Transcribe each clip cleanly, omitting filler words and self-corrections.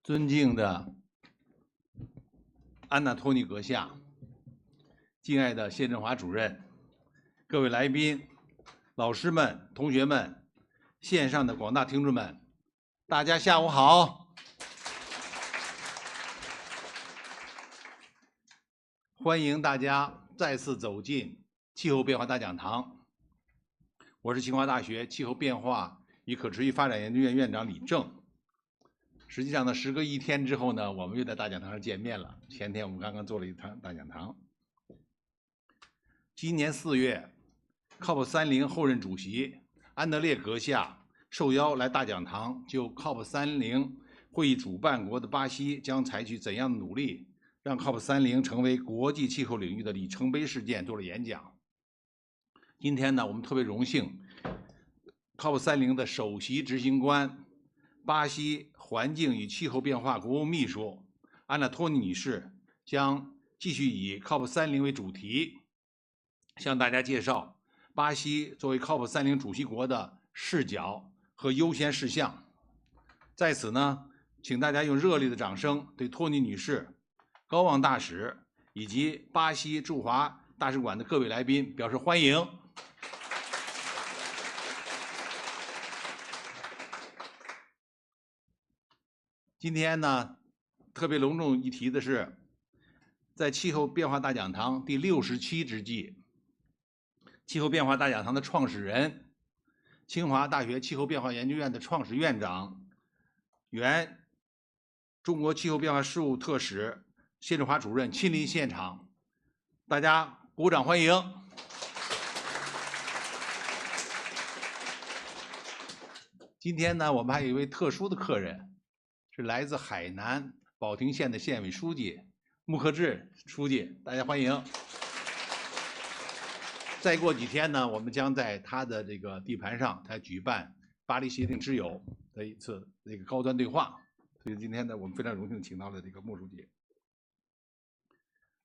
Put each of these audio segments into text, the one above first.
尊敬的安纳托尼阁下，敬爱的谢振华主任，各位来宾、老师们、同学们，线上的广大听众们，大家下午好！欢迎大家再次走进气候变化大讲堂。我是清华大学气候变化与可持续发展研究院院长李正。实际上呢，时隔1天之后呢，我们又在大讲堂上见面了。前天我们刚刚做了一场大讲堂。今年4月 ，Cop30后任主席安德烈阁下受邀来大讲堂，就 Cop30会议主办国的巴西将采取怎样的努力，让 Cop30成为国际气候领域的里程碑事件做了演讲。今天呢，我们特别荣幸 ，Cop30的首席执行官、巴西环境与气候变化国务秘书安纳托尼女士将继续以 Cop30为主题，向大家介绍巴西作为 Cop30主席国的视角和优先事项。在此呢，请大家用热烈的掌声对托尼女士、高旺大使以及巴西驻华大使馆的各位来宾表示欢迎。今天呢，特别隆重一提的是，在气候变化大讲堂第60期之际，气候变化大讲堂的创始人、清华大学气候变化研究院的创始院长、原中国气候变化事务特使谢振华主任亲临现场，大家鼓掌欢迎。今天呢，我们还有一位特殊的客人。是来自海南保亭县的县委书记穆克志书记，大家欢迎。再过几天呢，我们将在他的这个地盘上，他举办巴黎协定之友的一次这个高端对话。所以今天呢，我们非常荣幸请到了这个穆书记。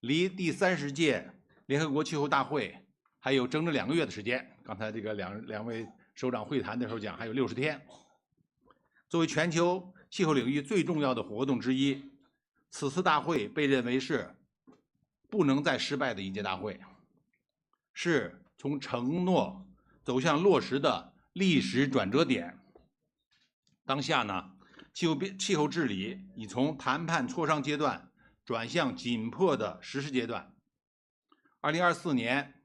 离第30届联合国气候大会还有整整2个月的时间。刚才这个两位首长会谈的时候讲，还有60天。作为全球气候领域最重要的活动之一，此次大会被认为是不能再失败的一届大会，是从承诺走向落实的历史转折点。当下呢，气候治理已从谈判磋商阶段转向紧迫的实施阶段。2024年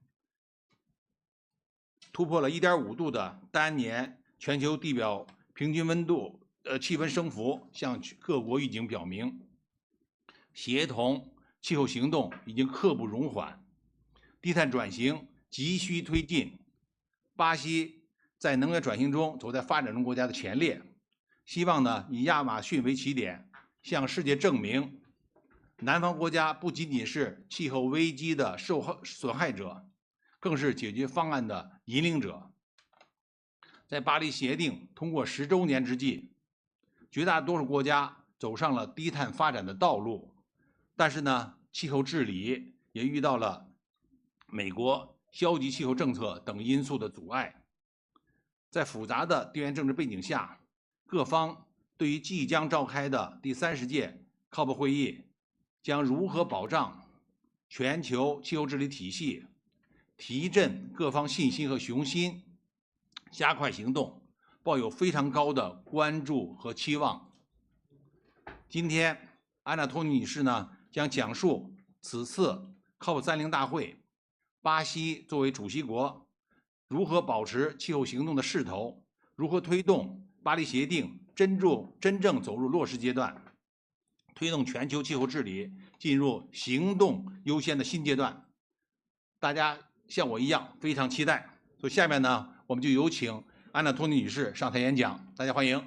突破了1.5度的单年全球地表平均温度气温升幅向各国预警表明，协同气候行动已经刻不容缓，低碳转型急需推进。巴西在能源转型中走在发展中国家的前列，希望呢以亚马逊为起点，向世界证明，南方国家不仅仅是气候危机的损害者，更是解决方案的引领者。在巴黎协定通过10周年之际，绝大多数国家走上了低碳发展的道路，但是呢，气候治理也遇到了美国消极气候政策等因素的阻碍。在复杂的地缘政治背景下，各方对于即将召开的第30届 COP 会议将如何保障全球气候治理体系，提振各方信心和雄心，加快行动，抱有非常高的关注和期望。今天，安纳托尼女士呢将讲述此次 COP30大会，巴西作为主席国如何保持气候行动的势头，如何推动巴黎协定真正走入落实阶段，推动全球气候治理进入行动优先的新阶段。大家像我一样非常期待。所以下面呢，我们就有请安纳托尼女士上台演讲，大家欢迎。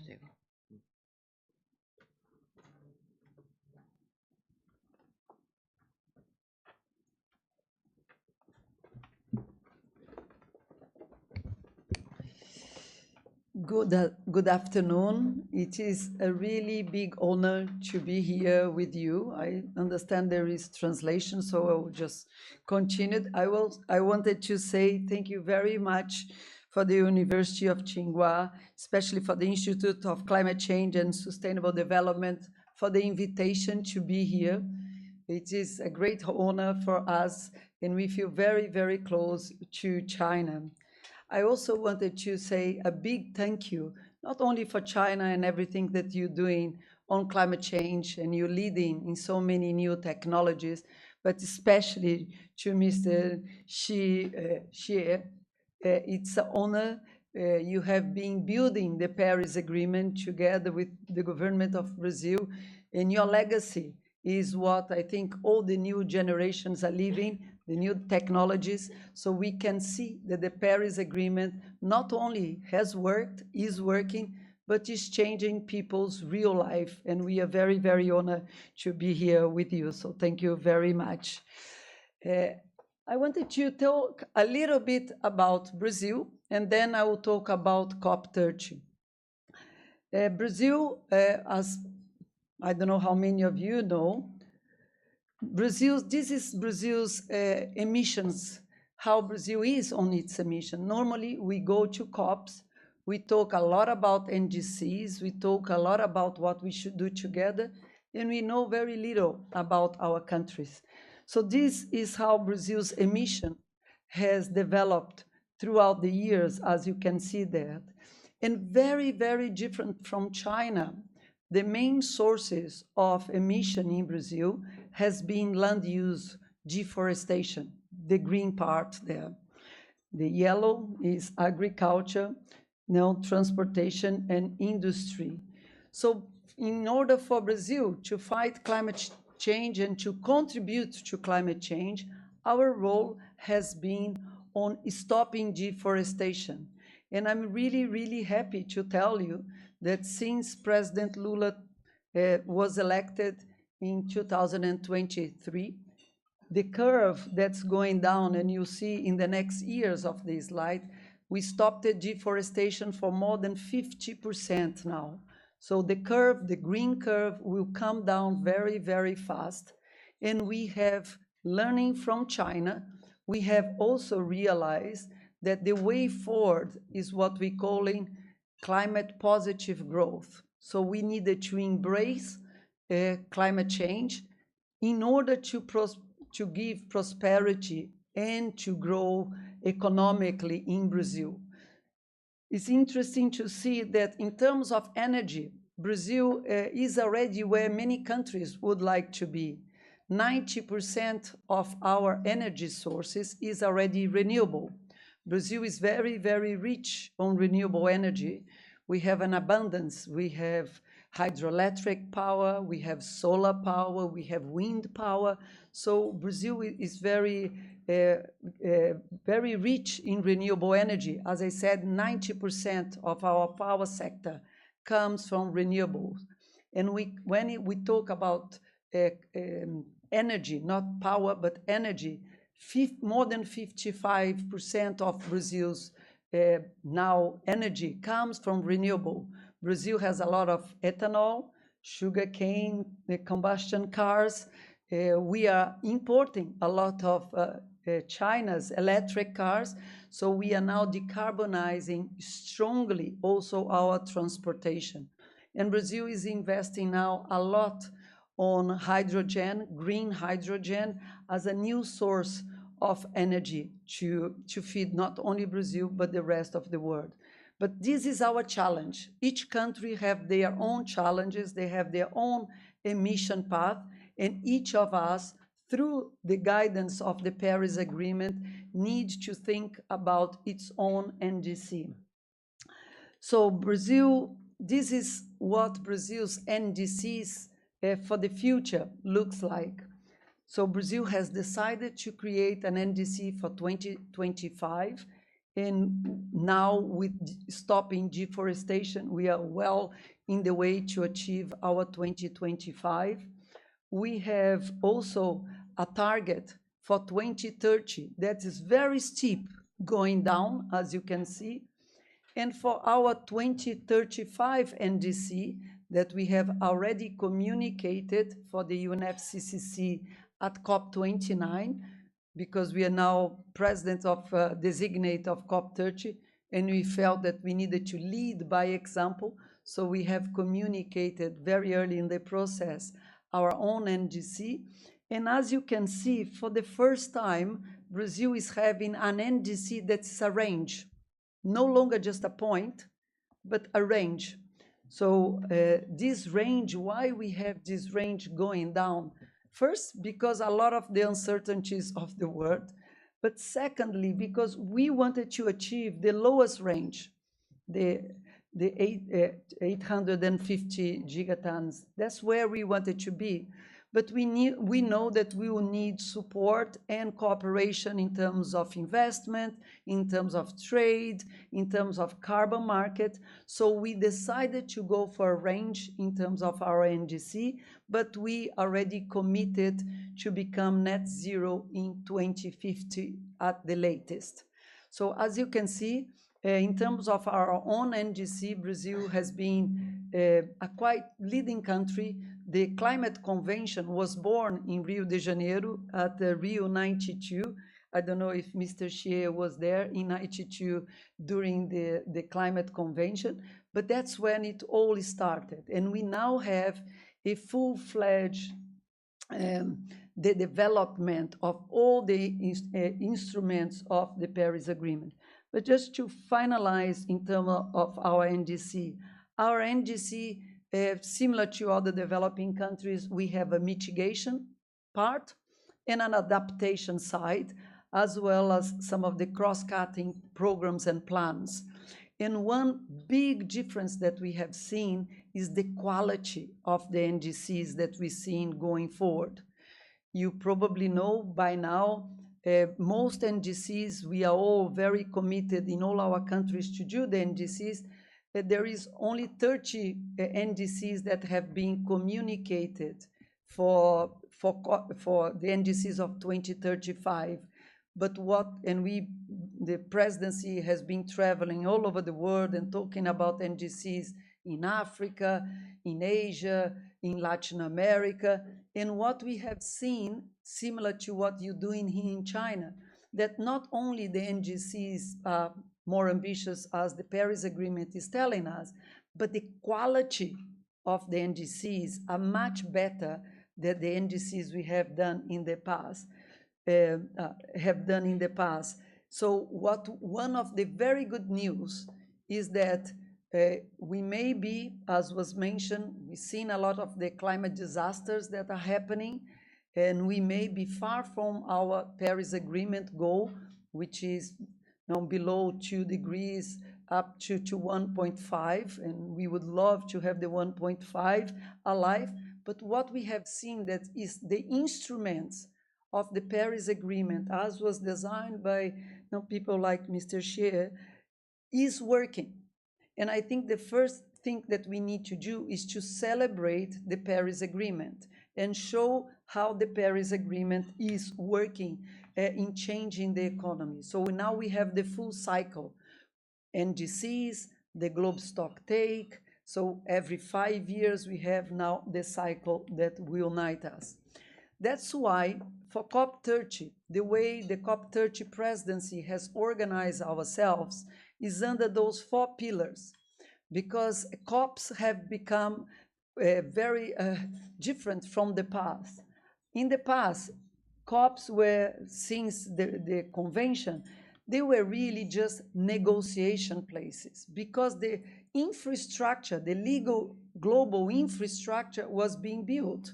这个。Good afternoon. It is a really big honor to be here with you. I understand there is translation, so I will just continue. I wanted to say thank you very much for the University of Tsinghua, especially for the Institute of Climate Change and Sustainable Development, for the invitation to be here. It is a great honor for us, and we feel very, very close to China. I also wanted to say a big thank you, not only for China and everything that you're doing on climate change and you're leading in so many new technologies, but especially to Mr. Xie. It's an honor. You have been building the Paris Agreement together with the government of Brazil, and your legacy is what I think all the new generations are living, the new technologies, so we can see that the Paris Agreement not only has worked, is working, but is changing people's real life. And we are very, very honored to be here with you. So thank you very much. I wanted to talk a little bit about Brazil, and then I will talk about COP30. Brazil, as I don't know how many of you know, this is Brazil's emissions, how Brazil is on its emission. Normally, we go to COPs, we talk a lot about NDCs, we talk a lot about what we should do together, and we know very little about our countries. So this is how Brazil's emission has developed throughout the years, as you can see there. And very, very different from China. The main sources of emission in Brazil has been land use, deforestation, the green part there. The yellow is agriculture, transportation and industry. So in order for Brazil to fight climate change and to contribute to climate change, our role has been on stopping deforestation. And I'm really, really happy to tell you that since President Lula was elected in 2023, the curve that's going down, and you'll see in the next years of this slide, we stopped the deforestation for more than 50% now. So the curve, the green curve, will come down very, very fast. And we have, learning from China, we have also realized that the way forward is what we're calling climate positive growth. So we needed to embrace climate change in order to give prosperity and to grow economically in Brazil. It's interesting to see that in terms of energy, Brazil is already where many countries would like to be. 90% of our energy sources is already renewable. Brazil is very, very rich on renewable energy. We have an abundance. We have hydroelectric power, we have solar power, we have wind power. So Brazil is very rich in renewable energy. As I said, 90% of our power sector comes from renewables. And when we talk about energy, not power, but energy, more than 55% of Brazil's now energy comes from renewable. Brazil has a lot of ethanol, sugarcane, combustion cars. We are importing a lot of China's electric cars. So we are now decarbonizing strongly also our transportation. And Brazil is investing now a lot on hydrogen, green hydrogen, as a new source of energy to feed not only Brazil, but the rest of the world. But this is our challenge. Each country have their own challenges, they have their own emission path, and each of us, through the guidance of the Paris Agreement, needs to think about its own NDC. So Brazil, this is what Brazil's NDCs for the future looks like. So Brazil has decided to create an NDC for 2025, and now with stopping deforestation, we are well in the way to achieve our 2025. We have also a target for 2030 that is very steep, going down, as you can see. And for our 2035 NDC that we have already communicated for the UNFCCC at COP29, because we are now president of designate of COP30, and we felt that we needed to lead by example. So we have communicated very early in the process our own NDC. And as you can see, for the first time, Brazil is having an NDC that's a range, no longer just a point, but a range. So this range, why we have this range going down? First, because a lot of the uncertainties of the world, but secondly, because we wanted to achieve the lowest range, the 850 gigatons. That's where we wanted to be. But we know that we will need support and cooperation in terms of investment, in terms of trade, in terms of carbon market. So we decided to go for a range in terms of our NDC, but we already committed to become net zero in 2050 at the latest. So as you can see, in terms of our own NDC, Brazil has been a quite leading country. The climate convention was born in Rio de Janeiro at the Rio 92. I don't know if Mr. Xie was there in 92 during the climate convention, but that's when it all started. And we now have a full-fledged the development of all the instruments of the Paris Agreement. But just to finalize in terms of our NDC similar to other developing countries, we have a mitigation part and an adaptation side, as well as some of the cross-cutting programs and plans. And one big difference that we have seen is the quality of the NDCs that we're seeing going forward. You probably know by now, most NDCs, we are all very committed in all our countries to do the NDCs. There is only 30 NDCs that have been communicated for the NDCs of 2035. But the presidency has been traveling all over the world and talking about NDCs in Africa, in Asia, in Latin America. And what we have seen, similar to what you're doing here in China, that not only the NDCs are more ambitious as the Paris Agreement is telling us, but the quality of the NDCs are much better than the NDCs we have done in the past. So one of the very good news is that we may be, as was mentioned, we've seen a lot of the climate disasters that are happening, and we may be far from our Paris Agreement goal, which is now below 2 degrees up to 1.5, and we would love to have the 1.5 alive. But what we have seen that is the instruments of the Paris Agreement, as was designed by people like Mr. Xie, is working. And I think the first thing that we need to do is to celebrate the Paris Agreement and show how the Paris Agreement is working in changing the economy. So now we have the full cycle, NDCs, the Globe Stock Take. So every 5 years we have now the cycle that will unite us. That's why for COP30, the way the COP30 presidency has organized ourselves is under those 4 pillars, because COPs have become very different from the past. In the past, COPs were, since the convention, they were really just negotiation places, because the infrastructure, the legal global infrastructure was being built.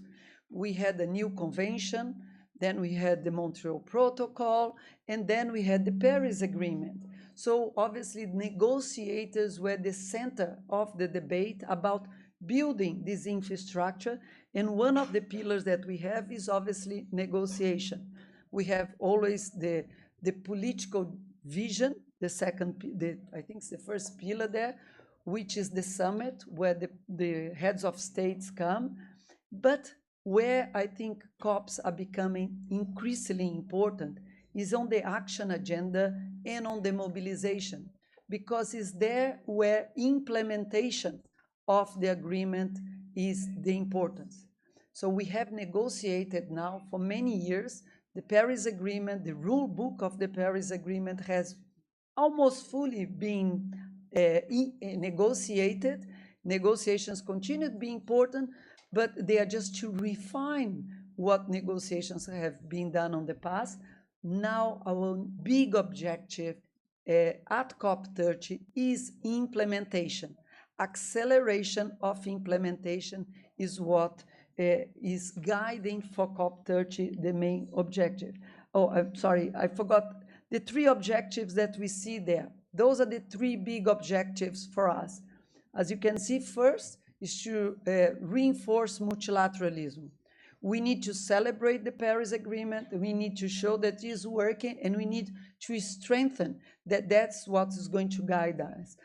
We had a new convention, then we had the Montreal Protocol, and then we had the Paris Agreement. So obviously negotiators were the center of the debate about building this infrastructure, and one of the pillars that we have is obviously negotiation. We have always the political vision, I think it's the first pillar there, which is the summit where the heads of states come, but where I think COPs are becoming increasingly important is on the action agenda and on the mobilization. because it's there where implementation of the agreement is the importance. So we have negotiated now for many years the Paris Agreement. The rule book of the Paris Agreement has almost fully been negotiated. Negotiations continue to be important, but they are just to refine what negotiations have been done on the past. Now our big objective at COP30 is implementation. Acceleration of implementation is what is guiding for COP30 the main objective. Oh, I'm sorry, I forgot the 3 objectives that we see there. Those are the 3 big objectives for us. As you can see, first is to reinforce multilateralism. We need to celebrate the Paris Agreement. We need to show that it is working, and we need to strengthen that. That's what is going to guide us.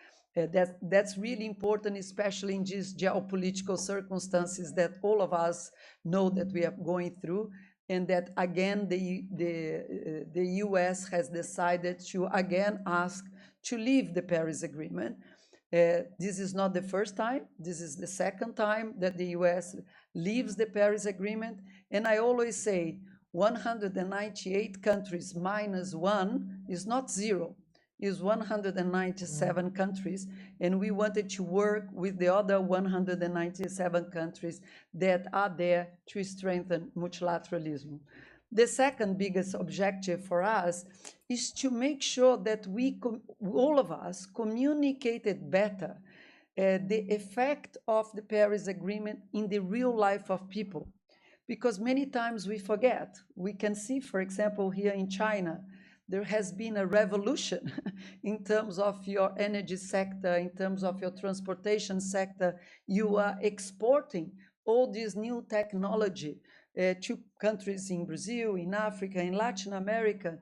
That's really important, especially in these geopolitical circumstances that all of us know that we are going through, and that again the US has decided to again ask to leave the Paris Agreement. This is not the first time. This is the second time that the US leaves the Paris Agreement. And I always say 198 countries minus 1 is not 0, is 197 countries. And we wanted to work with the other 197 countries that are there to strengthen multilateralism. The second biggest objective for us is to make sure that all of us communicated better the effect of the Paris Agreement in the real life of people. Because many times we forget. We can see, for example, here in China, there has been a revolution in terms of your energy sector, in terms of your transportation sector. You are exporting all this new technology to countries in Brazil, in Africa, in Latin America.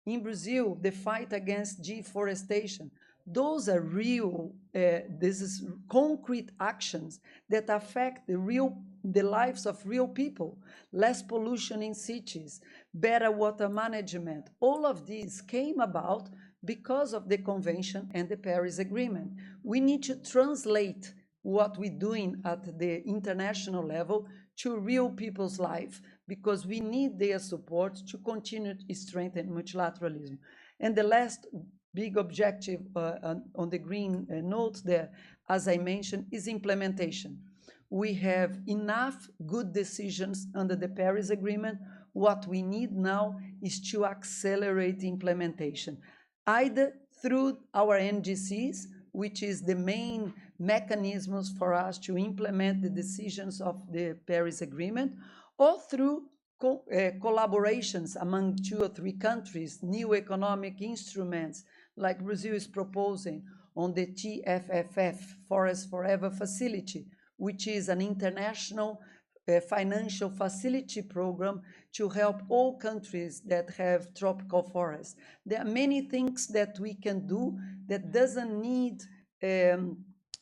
In Brazil, the fight against deforestation. Those are real, this is concrete actions that affect the lives of real people. Less pollution in cities, better water management. All of these came about because of the convention and the Paris Agreement. We need to translate what we're doing at the international level to real people's life, because we need their support to continue to strengthen multilateralism. And the last big objective on the green note there, as I mentioned, is implementation. We have enough good decisions under the Paris Agreement. What we need now is to accelerate implementation, either through our NDCs, which is the main mechanisms for us to implement the decisions of the Paris Agreement, or through collaborations among 2 or 3 countries, new economic instruments, like Brazil is proposing on the TFFF, Forest Forever Facility, which is an international financial facility program to help all countries that have tropical forests. There are many things that we can do that doesn't need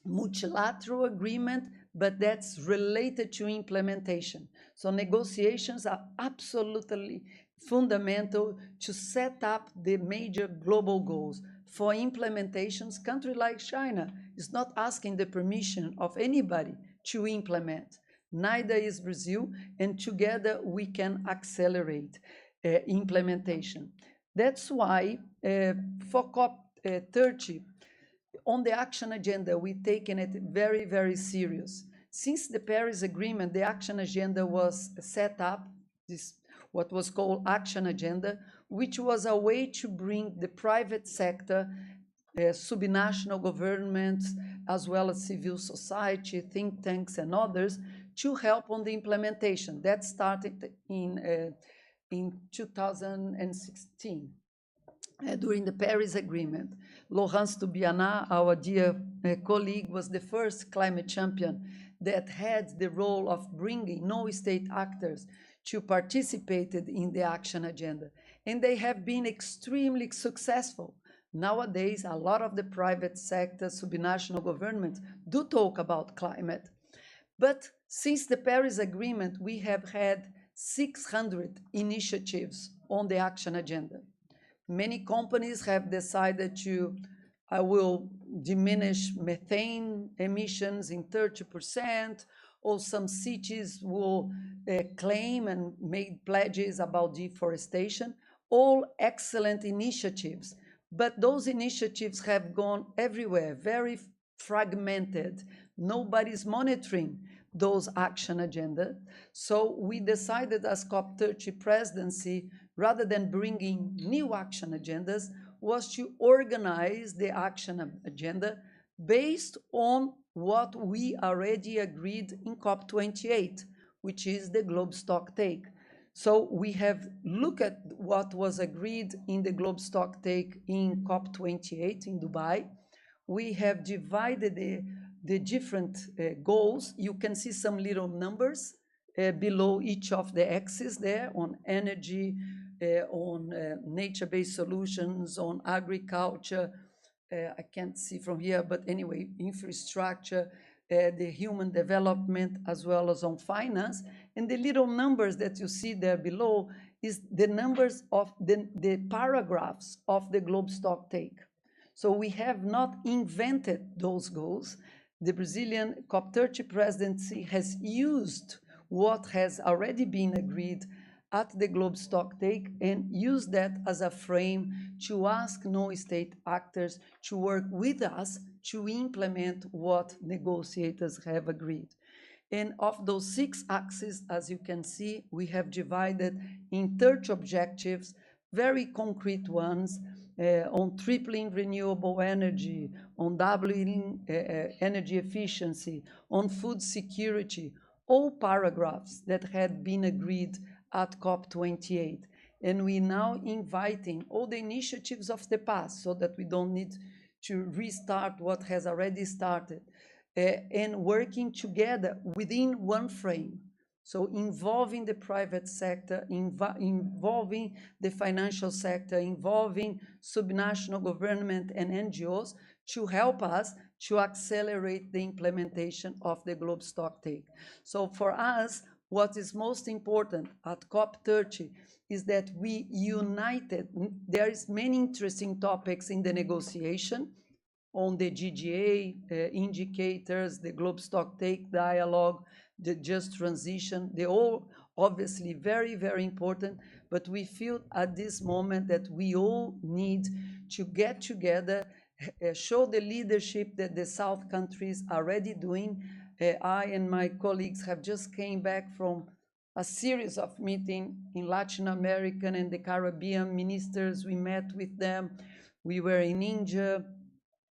multilateral agreement, but that's related to implementation. So negotiations are absolutely fundamental to set up the major global goals. For implementations, country like China is not asking the permission of anybody to implement. Neither is Brazil, and together we can accelerate implementation. That's why for COP30, on the action agenda, we've taken it very, very serious. Since the Paris Agreement, the action agenda was set up, this what was called action agenda, which was a way to bring the private sector, subnational governments, as well as civil society, think tanks, and others, to help on the implementation. That started in 2016. During the Paris Agreement, Laurence Toubiana, our dear colleague, was the first climate champion that had the role of bringing no-state actors to participate in the action agenda. And they have been extremely successful. Nowadays, a lot of the private sector, subnational governments do talk about climate. But since the Paris Agreement, we have had 600 initiatives on the action agenda. Many companies have decided to I will diminish methane emissions in 30%, or some cities will claim and make pledges about deforestation. All excellent initiatives, but those initiatives have gone everywhere, very fragmented. Nobody's monitoring those action agendas. So we decided as COP30 presidency, rather than bringing new action agendas, was to organize the action agenda based on what we already agreed in COP28, which is the globe stock take. So we have looked at what was agreed in the globe stock take in COP28 in Dubai. We have divided the different goals. You can see some little numbers below each of the axes there on energy, on nature-based solutions, on agriculture. I can't see from here, but anyway, infrastructure, the human development, as well as on finance. And the little numbers that you see there below is the numbers of the paragraphs of the globe stock take. So we have not invented those goals. The Brazilian COP30 presidency has used what has already been agreed at the globe stock take and use that as a frame to ask non-state actors to work with us to implement what negotiators have agreed. And of those 6 axes, as you can see, we have divided in 30 objectives, very concrete ones, on tripling renewable energy, on doubling energy efficiency, on food security, all paragraphs that had been agreed at COP28. And we now inviting all the initiatives of the past so that we don't need to restart what has already started, and working together within one frame. So involving the private sector, involving the financial sector, involving subnational government and NGOs to help us to accelerate the implementation of the globe stock take. So for us, what is most important at COP30 is that we united. There is many interesting topics in the negotiation on the GGA indicators, the globe stock take dialogue, the just transition. They're all obviously very, very important, but we feel at this moment that we all need to get together, show the leadership that the South countries are already doing. I and my colleagues have just came back from a series of meetings in Latin American and the Caribbean ministers. We met with them. We were in India.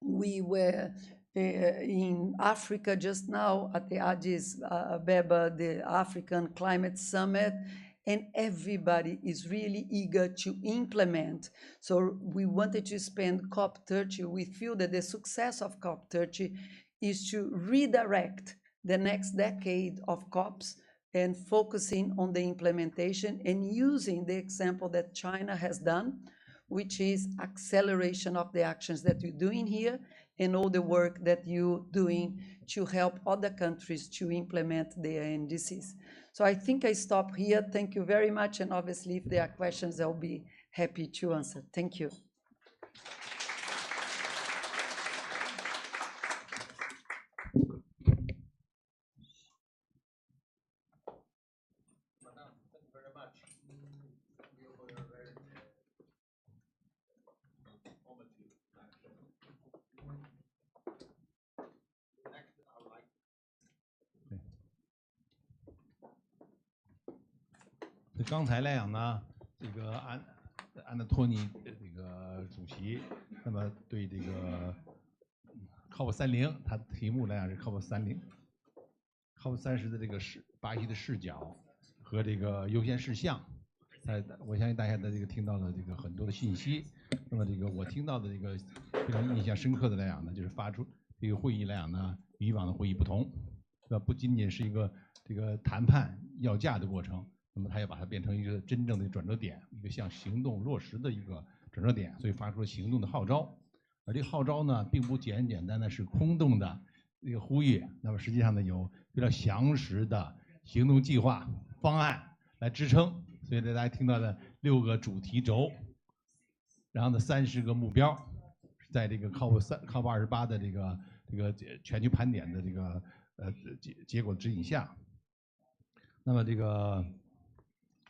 We were in Africa just now at the Addis Ababa, the African Climate Summit, and everybody is really eager to implement. So we wanted to spend COP30. We feel that the success of COP30 is to redirect the next decade of COPs and focusing on the implementation and using the example that China has done, which is acceleration of the actions that you're doing here and all the work that you're doing to help other countries to implement their NDCs. So I think I stop here. Thank you very much. And obviously, if there are questions, I'll be happy to answer. Thank you. 刚才来讲呢，这个安纳托尼这个主席，那么对这个 COP30， 他的题目来讲是 COP30 的这个巴西的视角和这个优先事项。我相信大家的这个听到了这个很多的信息。那么这个我听到的这个非常印象深刻的来讲呢，就是发出这个会议来讲呢，与以往的会议不同，不仅仅是一个这个谈判要价的过程。 那么他要把它变成一个真正的转折点，一个向行动落实的一个转折点，所以发出了行动的号召。而这个号召呢，并不简单的是空洞的一个呼吁，那么实际上呢，有非常详实的行动计划方案来支撑。所以大家听到的6个主题轴，然后呢30个目标，在这个 COP28的这个全球盘点的这个结果指引下，那么这个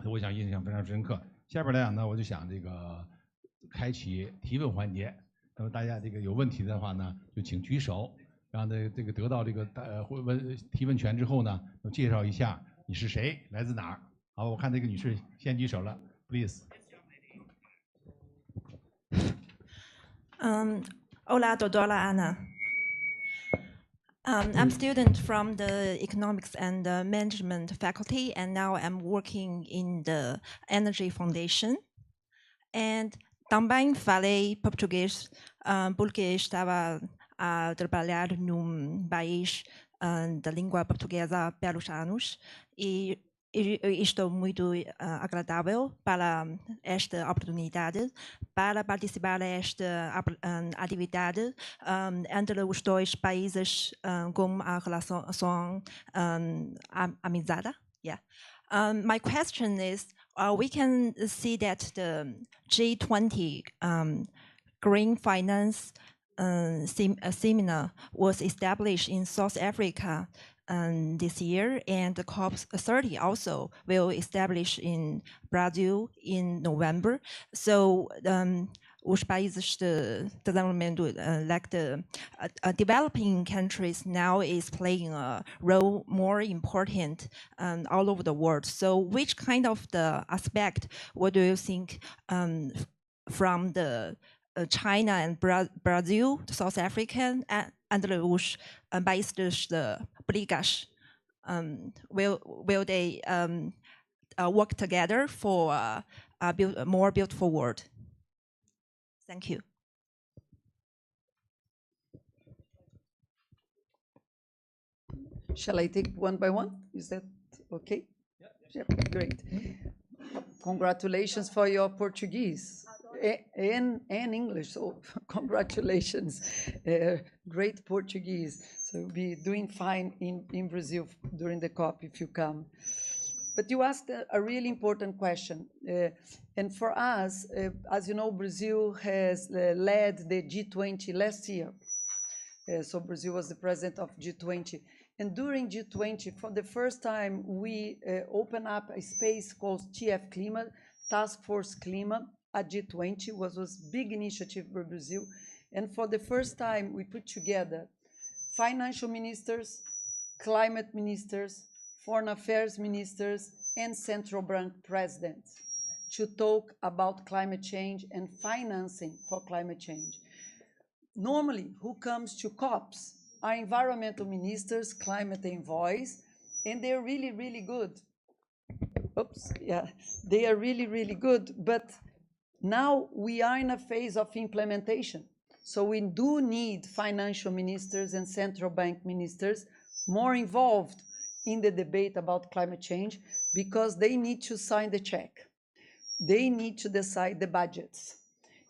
我想印象非常深刻。下边来讲呢，我就想这个开启提问环节。那么大家这个有问题的话呢，就请举手。然后呢，这个得到这个提问权之后呢，介绍一下你是谁，来自哪儿。好，我看这个女士先举手了 ，please。Hola, doctora Ana. I'm student from the economics and management faculty, and now I'm working in the Energy Foundation. And também falei português porque estava a trabalhar num país da língua portuguesa pelos anos e estou muito agradável para esta oportunidade para participar desta atividade entre os dois países com a relação amizade. Yeah. My question is, we can see that the G20 Green Finance seminar was established in South Africa this year, and the Cop30 also will establish in Brazil in November. So os países de desenvolvimento, like the developing countries, now is playing a role more important all over the world. So which kind of the aspect, what do you think from the China and Brazil, South Africa, and os países de brigas, will they work together for a more beautiful world? Thank you. Shall I take one by one? Is that okay? Yeah, great. Congratulations for your Portuguese and English. So congratulations, great Portuguese. So you'll be doing fine in Brazil during the COP if you come. But you asked a really important question. And for us, as you know, Brazil has led the G20 last year. So Brazil was the president of G20. And during G20, for the first time, we opened up a space called TF Clima, Task Force Clima, at G20, was a big initiative for Brazil. And for the first time, we put together financial ministers, climate ministers, foreign affairs ministers, and central bank presidents to talk about climate change and financing for climate change. Normally, who comes to COPs are environmental ministers, climate envoys, and they're really, really good. Oops, yeah, they are really, really good, but now we are in a phase of implementation. So we do need financial ministers and central bank ministers more involved in the debate about climate change because they need to sign the check. They need to decide the budgets.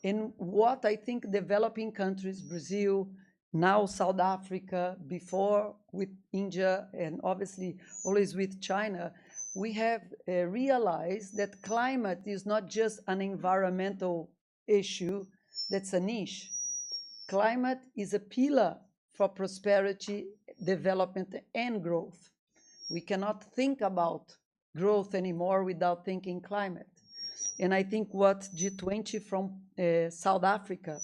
And what I think developing countries, Brazil, now South Africa, before with India, and obviously always with China, we have realized that climate is not just an environmental issue that's a niche. Climate is a pillar for prosperity, development, and growth. We cannot think about growth anymore without thinking climate. And I think what G20 from South Africa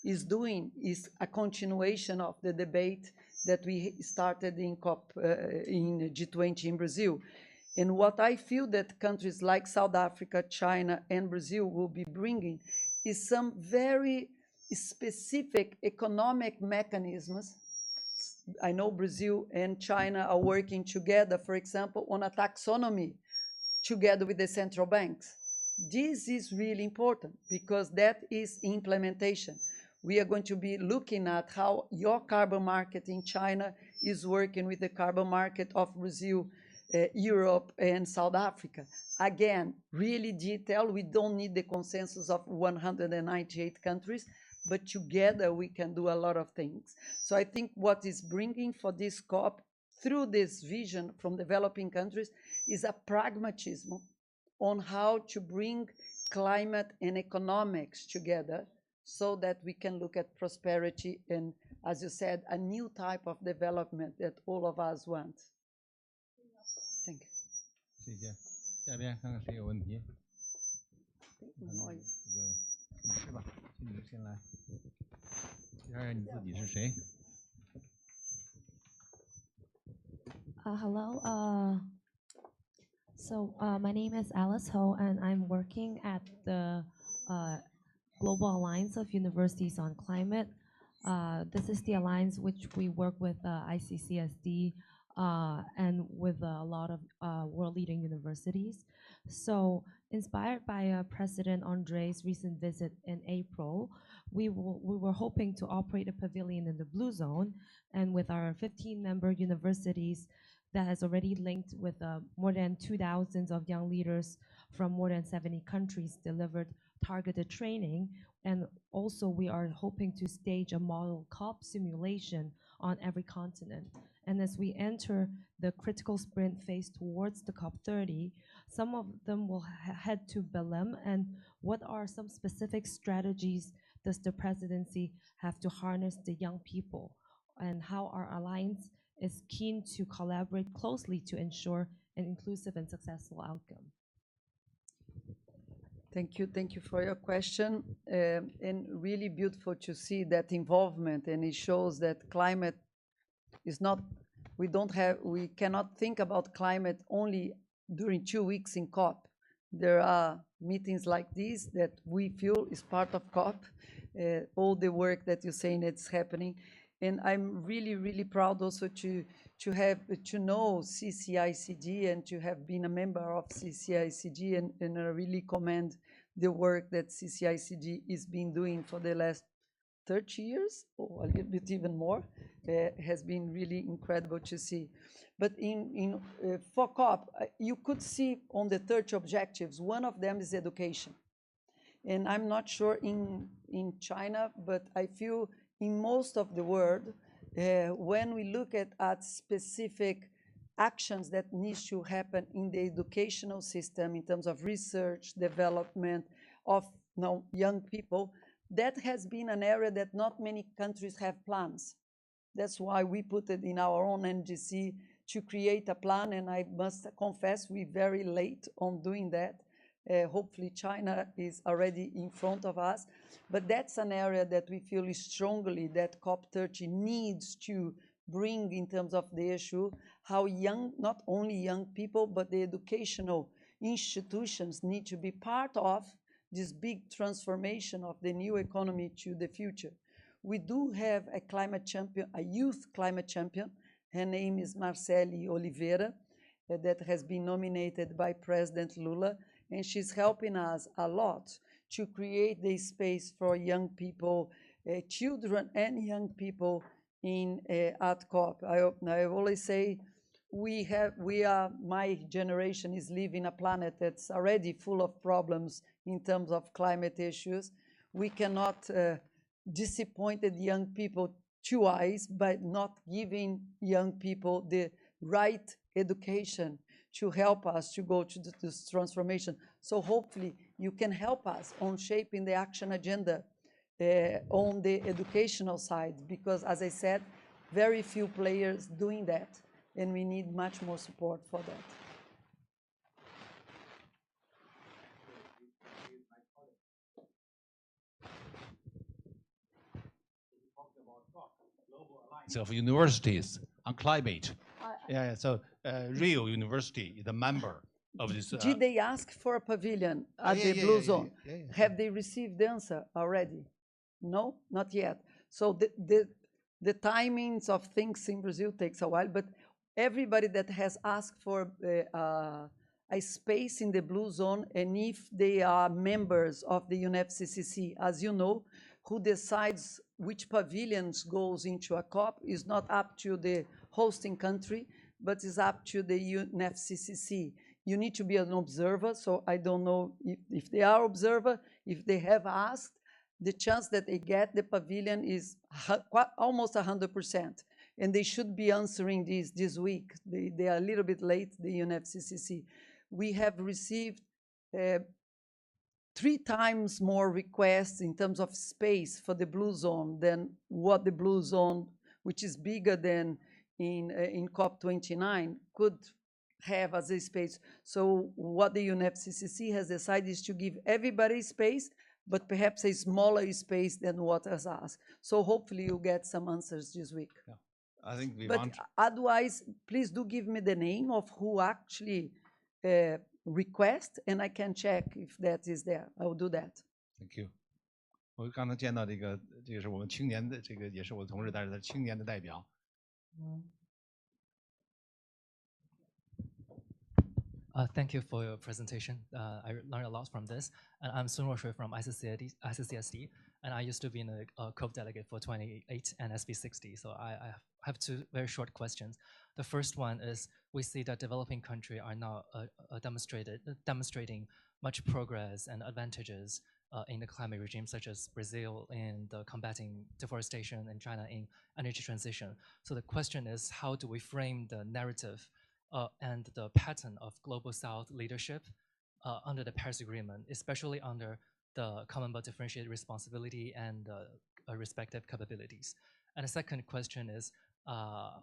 is doing is a continuation of the debate that we started in in G20 in Brazil. And what I feel that countries like South Africa, China, and Brazil will be bringing is some very specific economic mechanisms. I know Brazil and China are working together, for example, on a taxonomy together with the central banks. This is really important because that is implementation. We are going to be looking at how your carbon market in China is working with the carbon market of Brazil, Europe, and South Africa. Again, really detailed. We don't need the consensus of 198 countries, but together we can do a lot of things. So I think what is bringing for this COP through this vision from developing countries is a pragmatism on how to bring climate and economics together so that we can look at prosperity and, as you said, a new type of development that all of us want. Thank you. 谢谢。下边看看谁有问题。Noise. 这个女士吧，请你先来，介绍一下你自己是谁。Hello. My name is Alice Ho, and I'm working at the Global Alliance of Universities on Climate. This is the alliance which we work with ICCSD and with a lot of world-leading universities. So, inspired by President André's recent visit in April, we were hoping to operate a pavilion in the Blue Zone, and with our 15-member universities that has already linked with more than 2,000 of young leaders from more than 70 countries delivered targeted training. And also we are hoping to stage a model COP simulation on every continent. And as we enter the critical sprint phase towards the COP30, some of them will head to Belém. And what are some specific strategies does the presidency have to harness the young people? And how our alliance is keen to collaborate closely to ensure an inclusive and successful outcome? Thank you for your question. And really beautiful to see that involvement, and it shows that climate is not, we cannot think about climate only during 2 weeks in COP. There are meetings like these that we feel is part of COP, all the work that you're saying it's happening. And I'm really, really proud also to know CCICD and to have been a member of CCICD, and I really commend the work that CCICD has been doing for the last 30 years, or a little bit even more. Has been really incredible to see. But for COP, you could see on the 30 objectives, one of them is education. And I'm not sure in China, but I feel in most of the world, when we look at specific actions that need to happen in the educational system in terms of research, development of young people, that has been an area that not many countries have plans. That's why we put it in our own NGC to create a plan, and I must confess we're very late on doing that. Hopefully China is already in front of us, but that's an area that we feel strongly that COP30 needs to bring in terms of the issue, how young, not only young people, but the educational institutions need to be part of this big transformation of the new economy to the future. We do have a climate champion, a youth climate champion. Her name is Marcele Oliveira, that has been nominated by President Lula, and she's helping us a lot to create the space for young people, children and young people at COP. I always say my generation is living a planet that's already full of problems in terms of climate issues. We cannot disappoint the young people twice by not giving young people the right education to help us to go to this transformation. So hopefully you can help us on shaping the action agenda on the educational side, because as I said, very few players doing that, and we need much more support for that. Of universities on climate. So Rio University is a member of this. Did they ask for a pavilion at the Blue Zone? Have they received the answer already? No, not yet. So the timings of things in Brazil takes a while, but everybody that has asked for a space in the Blue Zone, and if they are members of the UNFCCC, as you know, who decides which pavilions goes into a COP is not up to the hosting country, but is up to the UNFCCC. You need to be an observer, so I don't know if they are observer, if they have asked, the chance that they get the pavilion is almost 100%, and they should be answering this week. They are a little bit late, the UNFCCC. We have received 3 times more requests in terms of space for the blue zone than what the blue zone, which is bigger than in COP29, could have as a space. So what the UNFCCC has decided is to give everybody space, but perhaps a smaller space than what is asked. So hopefully you'll get some answers this week. Yeah. I think we But want. otherwise, please do give me the name of who actually request, and I can check if that is there. I will do that. Thank you。我刚才见到这个是我们青年的，这个也是我的同事，但是他青年的代表。Thank you for your presentation. I learned a lot from this. And I'm Sun Roshui from ICCSD, and I used to be a COP delegate for 28 and SB60. So I have 2 very short questions. The first one is, we see that developing countries are now demonstrating much progress and advantages in the climate regime, such as Brazil in combating deforestation and China in energy transition. So the question is, how do we frame the narrative and the pattern of Global South leadership under the Paris Agreement, especially under the common but differentiated responsibility and respective capabilities? And the second question is,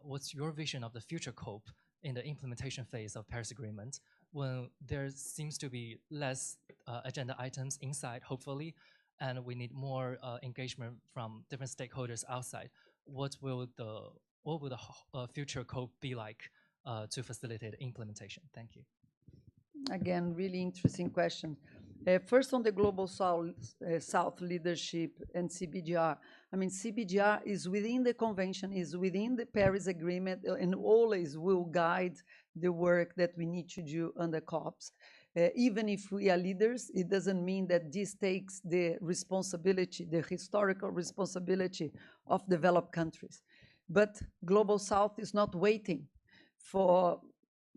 what's your vision of the future COP in the implementation phase of Paris Agreement, when there seems to be less agenda items inside, hopefully, and we need more engagement from different stakeholders outside? What will the future COP be like to facilitate implementation? Thank you. Again, really interesting question. First, on the Global South leadership and CBDR. I mean, CBDR is within the convention, is within the Paris Agreement, and always will guide the work that we need to do under COPs. Even if we are leaders, it doesn't mean that this takes the responsibility, the historical responsibility of developed countries. But Global South is not waiting for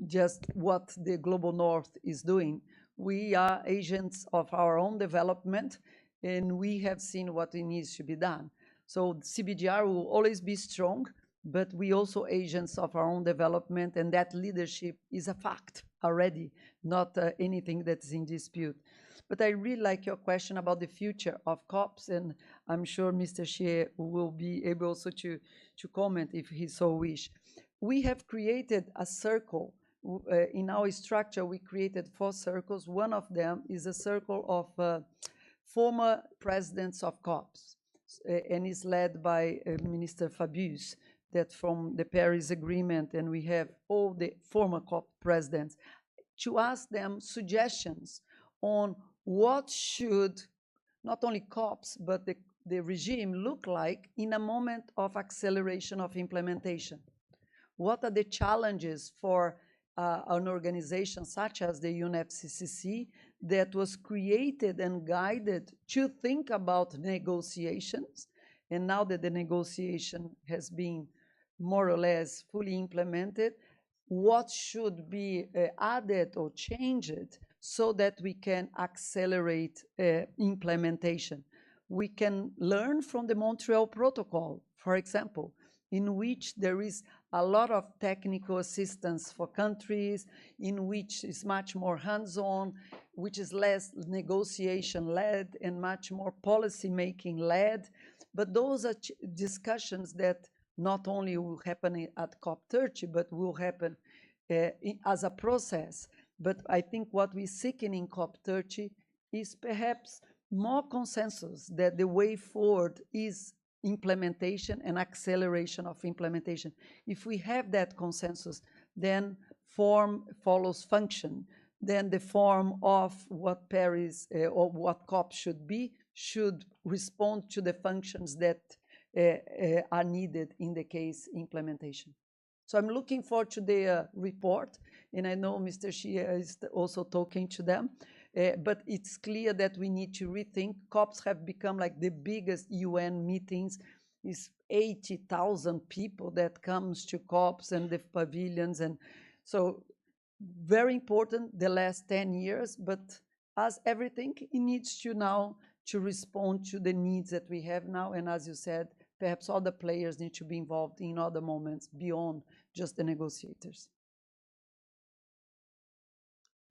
just what the Global North is doing. We are agents of our own development, and we have seen what needs to be done. So CBDR will always be strong, but we also agents of our own development, and that leadership is a fact already, not anything that's in dispute. But I really like your question about the future of COPs, and I'm sure Mr. Xie will be able also to comment if he so wish. We have created a circle. In our structure, we created 4 circles. One of them is a circle of former presidents of COPs, and is led by Minister Fabius, that from the Paris Agreement, and we have all the former COP presidents, to ask them suggestions on what should not only COPs, but the regime look like in a moment of acceleration of implementation. What are the challenges for an organization such as the UNFCCC that was created and guided to think about negotiations, and now that the negotiation has been more or less fully implemented, what should be added or changed so that we can accelerate implementation? We can learn from the Montreal Protocol, for example, in which there is a lot of technical assistance for countries, in which is much more hands-on, which is less negotiation-led and much more policy-making-led. But those are discussions that not only will happen at COP30, but will happen as a process. But I think what we're seeking in COP30 is perhaps more consensus that the way forward is implementation and acceleration of implementation. If we have that consensus, then form follows function. Then the form of what Paris or what COP should be should respond to the functions that are needed in the case implementation. So I'm looking forward to the report, and I know Mr. Xie is also talking to them. But it's clear that we need to rethink. COPs have become like the biggest UN meetings. It's 80,000 people that comes to COPs and the pavilions. And so very important the last 10 years, but as everything, it needs to now to respond to the needs that we have now. And as you said, perhaps other players need to be involved in other moments beyond just the negotiators.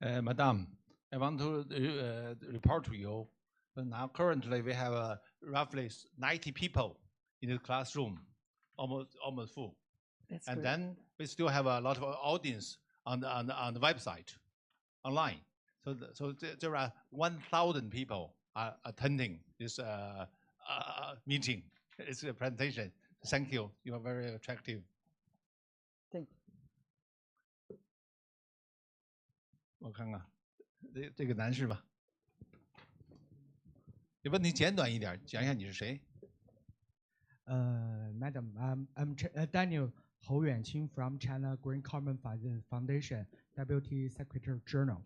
Madam, I want to report to you that now currently we have roughly 90 people in the classroom, almost full. That's And great. then we still have a lot of audience on the website, online. So there are 1,000 people are attending this meeting. It's a presentation. Thank you. You are very attractive. Thank you. 我看看，这个男士吧，有问题简短一点，讲一下你是谁。Madam, I'm Daniel Hou Yuanqing from China Green Carbon Foundation, Deputy Secretary General.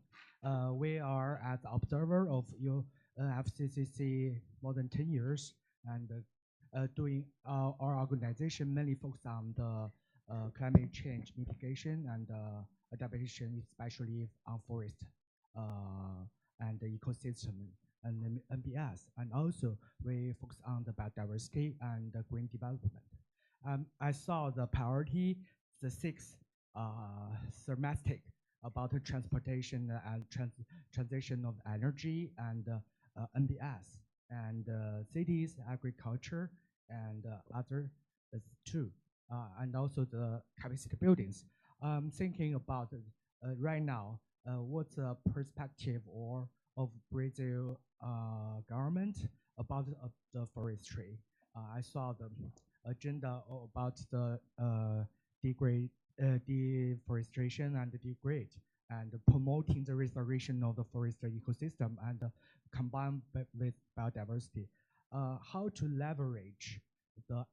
We are as observer of FCCC more than 10 years, and doing our organization mainly focus on the climate change mitigation and adaptation, especially on forest and the ecosystem and NBS. And also we focus on the biodiversity and the green development. I saw the priority, the 6 thematic about the transportation and transition of energy and NBS and cities, agriculture, and other too, and also the capacity buildings. I'm thinking about right now, what's the perspective of Brazil government about the forestry? I saw the agenda about the deforestation and degrade and promoting the restoration of the forest ecosystem and combined with biodiversity. How to leverage the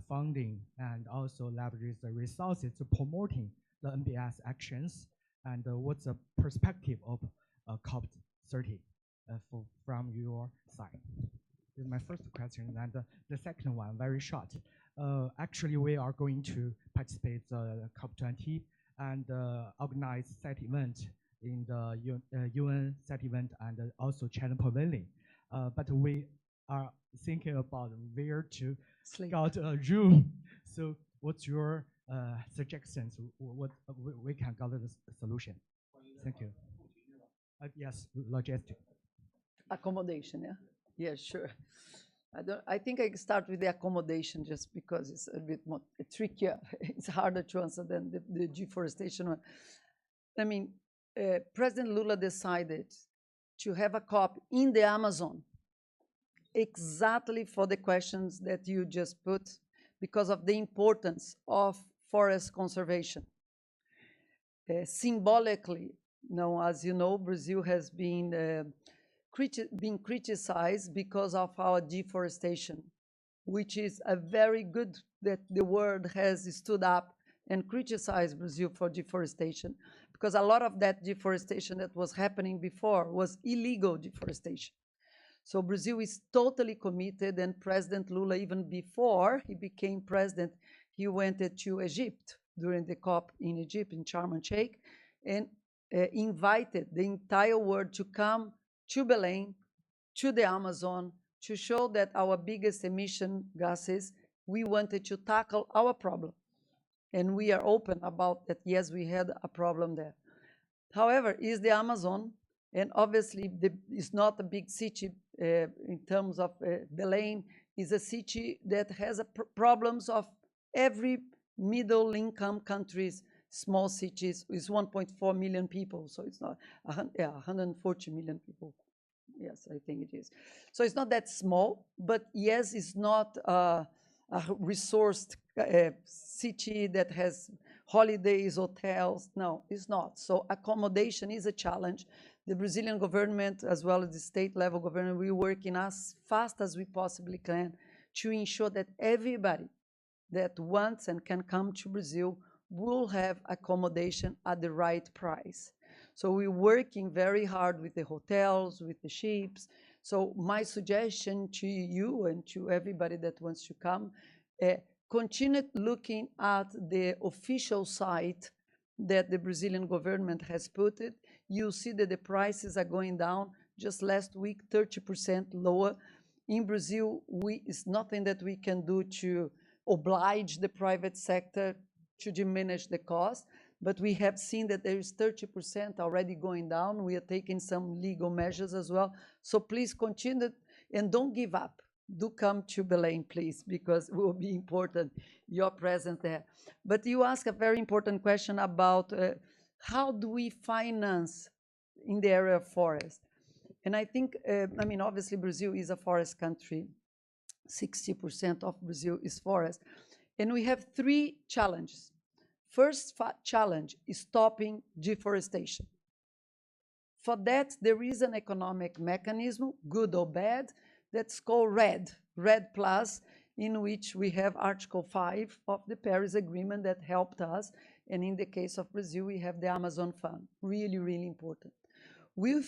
funding and also leverage the resources to promoting the NBS actions, and what's the perspective of COP30 from your side? This is my first question, and the second one, very short. Actually, we are going to participate the COP20 and organize site event in the UN site event and also China Pavilion. But we are thinking about where to got a room. So what's your suggestions? What we can gather the solution? Thank you. Yes, logistic. Accommodation, yeah? Yeah, sure. I think I start with the accommodation just because it's a bit more trickier. It's harder to answer than the deforestation one. I mean, President Lula decided to have a COP in the Amazon exactly for the questions that you just put, because of the importance of forest conservation. Symbolically, now, as you know, Brazil has been criticized because of our deforestation, which is a very good that the world has stood up and criticized Brazil for deforestation, because a lot of that deforestation that was happening before was illegal deforestation. So Brazil is totally committed, and President Lula, even before he became president, he went to Egypt during the COP in Egypt, in Sharm el-Sheikh, and invited the entire world to come to Belém, to the Amazon, to show that our biggest emission gases, we wanted to tackle our problem. And we are open about that, yes, we had a problem there. However, is the Amazon, and obviously it's not a big city in terms of Belém, is a city that has problems of every middle income countries, small cities, is 1.4 million people, so it's not 140 million people. Yes, I think it is. So it's not that small, but yes, it's not a resourced city that has holidays, hotels. No, it's not. So accommodation is a challenge. The Brazilian government, as well as the state level government, we're working as fast as we possibly can to ensure that everybody that wants and can come to Brazil will have accommodation at the right price. So we're working very hard with the hotels, with the ships. So my suggestion to you and to everybody that wants to come, continue looking at the official site that the Brazilian government has put it. You'll see that the prices are going down. Just last week, 30% lower. In Brazil, it's nothing that we can do to oblige the private sector to diminish the cost. but we have seen that there is 30% already going down. We are taking some legal measures as well. So please continue and don't give up. Do come to Belém, please, because it will be important, your presence there. But you ask a very important question about how do we finance in the area of forest? And I think, I mean, obviously Brazil is a forest country. 60% of Brazil is forest. And we have three challenges. First challenge is stopping deforestation. For that, there is an economic mechanism, good or bad, that's called RED Plus, in which we have Article 5 of the Paris Agreement that helped us. And in the case of Brazil, we have the Amazon Fund, really, really important. We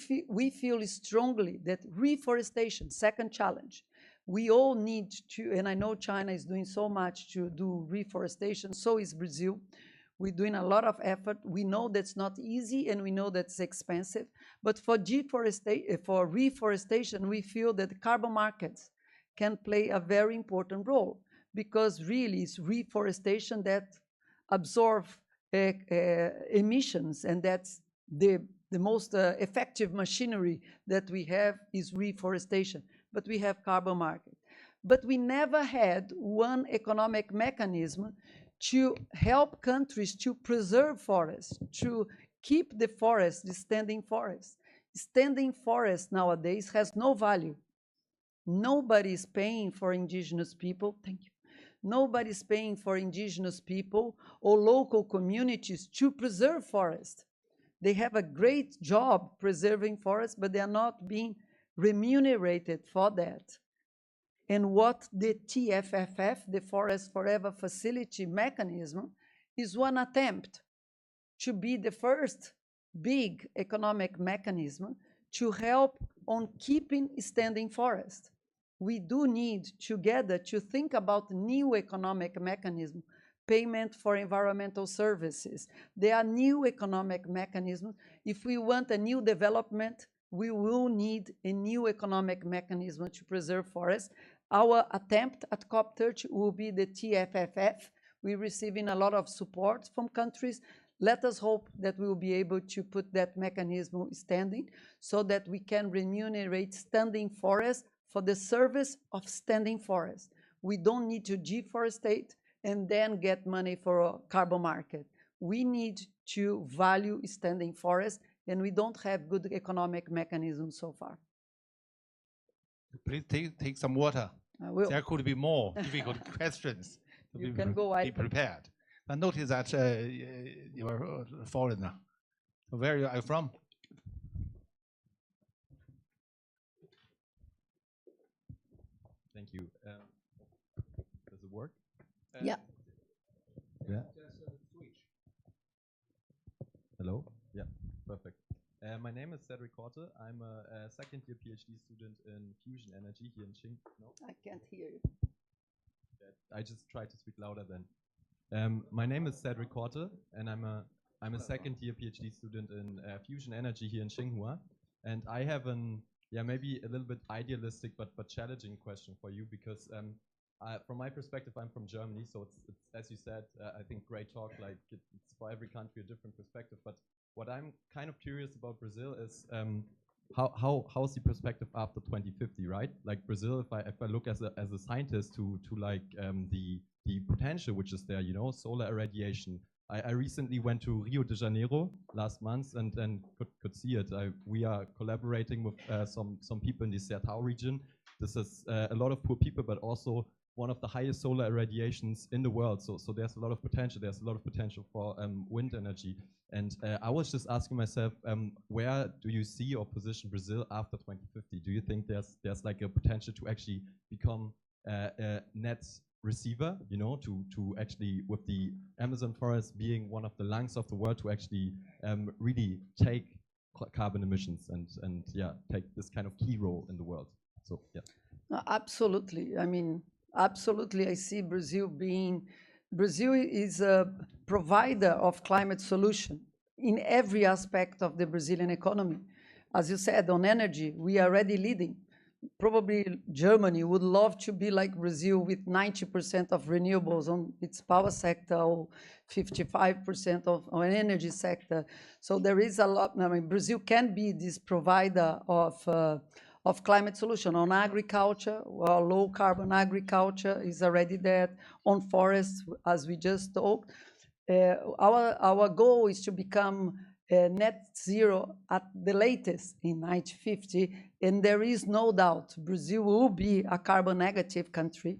feel strongly that reforestation, second challenge, we all need to, and I know China is doing so much to do reforestation, so is Brazil. We're doing a lot of effort. We know that's not easy and we know that's expensive, but for reforestation, we feel that carbon markets can play a very important role, because really it's reforestation that absorbs emissions, and that's the most effective machinery that we have is reforestation, but we have carbon market. But we never had one economic mechanism to help countries to preserve forests, to keep the forest, the standing forest. Standing forest nowadays has no value. Nobody is paying for indigenous people, thank you. Nobody is paying for indigenous people or local communities to preserve forest. They have a great job preserving forests, but they are not being remunerated for that. And what the TFFF, the Forest Forever Facility mechanism, is one attempt to be the first big economic mechanism to help on keeping standing forest. We do need together to think about new economic mechanisms, payment for environmental services. There are new economic mechanisms. If we want a new development, we will need a new economic mechanism to preserve forests. Our attempt at COP30 will be the TFFF. We're receiving a lot of support from countries. Let us hope that we will be able to put that mechanism standing so that we can remunerate standing forests for the service of standing forests. We don't need to deforestate and then get money for a carbon market. We need to value standing forests, and we don't have good economic mechanisms so far. Please take some water. I will. There could be more difficult questions. You can go. Be prepared. I noticed that you're a foreigner. Where are you from? Thank you. Does it work? Yeah. Yeah. Hello? Yeah, perfect. My name is Cedric Korte. I'm a second-year PhD student in fusion energy here in Ching. No? I can't hear you. I just try to speak louder then. My name is Cedric Korte, and I'm a second-year PhD student in fusion energy here in Tsinghua. And I have maybe a little bit idealistic but challenging question for you, because from my perspective, I'm from Germany, so it's as you said, I think great talk. Like it's for every country a different perspective. But what I'm kind of curious about Brazil is how's the perspective after 2050, right? Like Brazil, if I look as a scientist to like the potential which is there, you know, solar irradiation. I recently went to Rio de Janeiro last month and could see it. We are collaborating with some people in the Sertão region. This is a lot of poor people, but also one of the highest solar irradiations in the world. So there's a lot of potential. There's a lot of potential for wind energy. And I was just asking myself, where do you see or position Brazil after 2050? Do you think there's like a potential to actually become a net receiver, you know, to actually, with the Amazon forest being one of the lungs of the world, to actually really take carbon emissions and yeah, take this kind of key role in the world? So yeah. No, absolutely. I mean, absolutely. I see Brazil is a provider of climate solution in every aspect of the Brazilian economy. As you said, on energy, we are already leading. probably Germany would love to be like Brazil with 90% of renewables on its power sector or 55% on energy sector. So there is a lot. I mean, Brazil can be this provider of climate solution on agriculture. Well, low carbon agriculture is already there. On forests, as we just talked, our goal is to become net zero at the latest in 2050, and there is no doubt Brazil will be a carbon negative country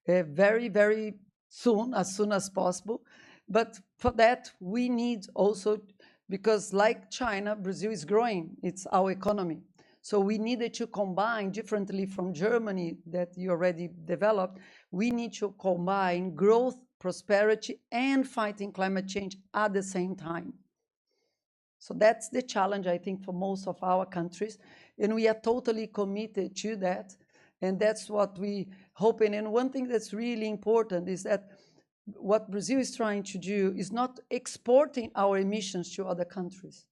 very, very soon as possible. But for that, we need also, because like China, Brazil is growing, it's our economy. So we needed to combine differently from Germany that you already developed. We need to combine growth, prosperity, and fighting climate change at the same time. So that's the challenge, I think, for most of our countries. And we are totally committed to that. And that's what we hoping. And one thing that's really important is that what Brazil is trying to do is not exporting our emissions to other countries.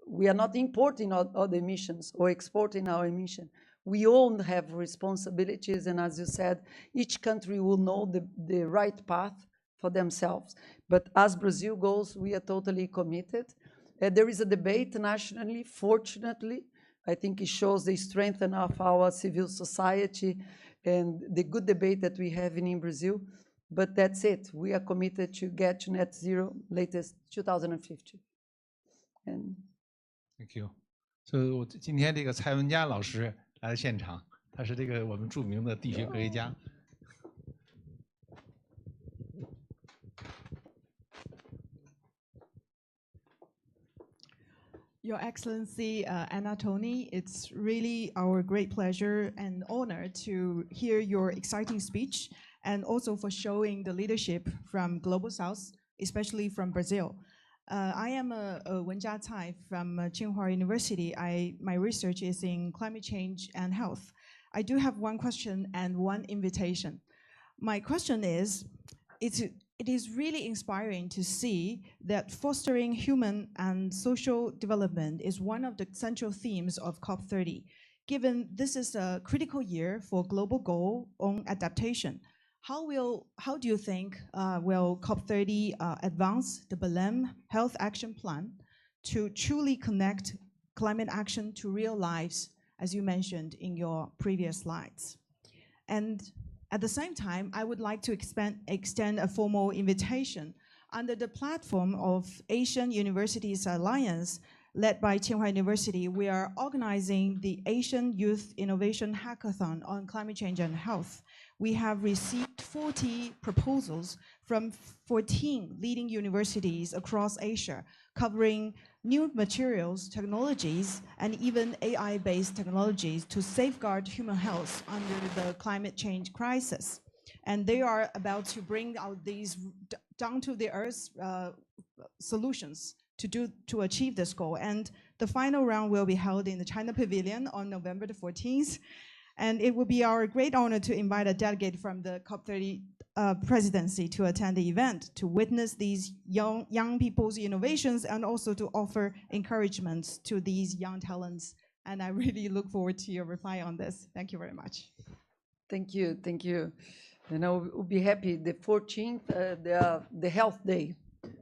We are not importing other emissions or exporting our emission. We all have responsibilities. And as you said, each country will know the right path for themselves. But as Brazil goes, we are totally committed. There is a debate nationally, fortunately. I think it shows the strength of our civil society and the good debate that we have in Brazil. But that's it. We are committed to get to net zero latest 2050. And Thank you. 所以我今天这个蔡文佳老师来到现场，他是这个我们著名的地学科学家。Your Excellency Anna Tony, it's really our great pleasure and honor to hear your exciting speech and also for showing the leadership from Global South, especially from Brazil. I am Wenjia Cai from Tsinghua University. My research is in climate change and health. I do have one question and one invitation. My question is, it is really inspiring to see that fostering human and social development is one of the central themes of COP30. Given this is a critical year for global goal on adaptation, how do you think will COP30 advance the Belém Health Action Plan to truly connect climate action to real lives, as you mentioned in your previous slides? And at the same time, I would like to extend a formal invitation. Under the platform of Asian Universities Alliance, led by Tsinghua University, we are organizing the Asian Youth Innovation Hackathon on climate change and health. We have received 40 proposals from 14 leading universities across Asia, covering new materials, technologies, and even AI-based technologies to safeguard human health under the climate change crisis. And they are about to bring out these down-to-the-earth solutions to achieve this goal. And the final round will be held in the China Pavilion on November the 14th. And it will be our great honor to invite a delegate from the COP30 presidency to attend the event, to witness these young people's innovations and also to offer encouragement to these young talents. And I really look forward to your reply on this. Thank you very much. thank you. And I will be happy. The 14th, the Health Day.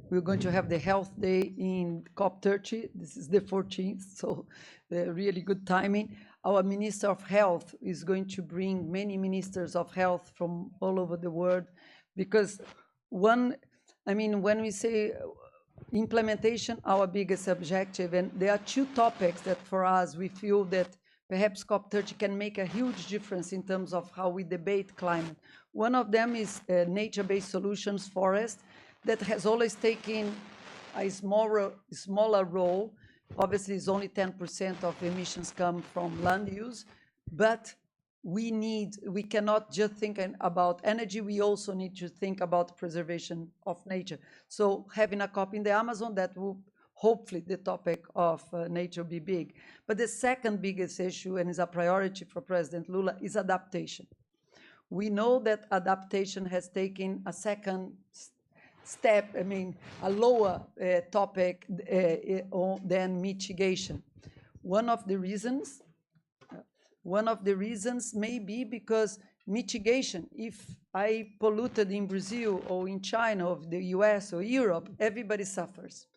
We're going to have the Health Day in COP30. This is the 14th, so really good timing. Our Minister of Health is going to bring many ministers of health from all over the world, because when we say implementation, our biggest objective, and there are two topics that for us, we feel that perhaps COP30 can make a huge difference in terms of how we debate climate. One of them is nature-based solutions, forest, that has always taken a smaller role. Obviously, it's only 10% of emissions come from land use, but we cannot just think about energy, we also need to think about preservation of nature. So having a COP in the Amazon, that will hopefully the topic of nature be big. But the second biggest issue, and is a priority for President Lula, is adaptation. We know that adaptation has taken a second step, a lower topic than mitigation. One of the reasons One of the reasons may be because mitigation. If I polluted in Brazil or in China or the US or Europe, everybody suffers.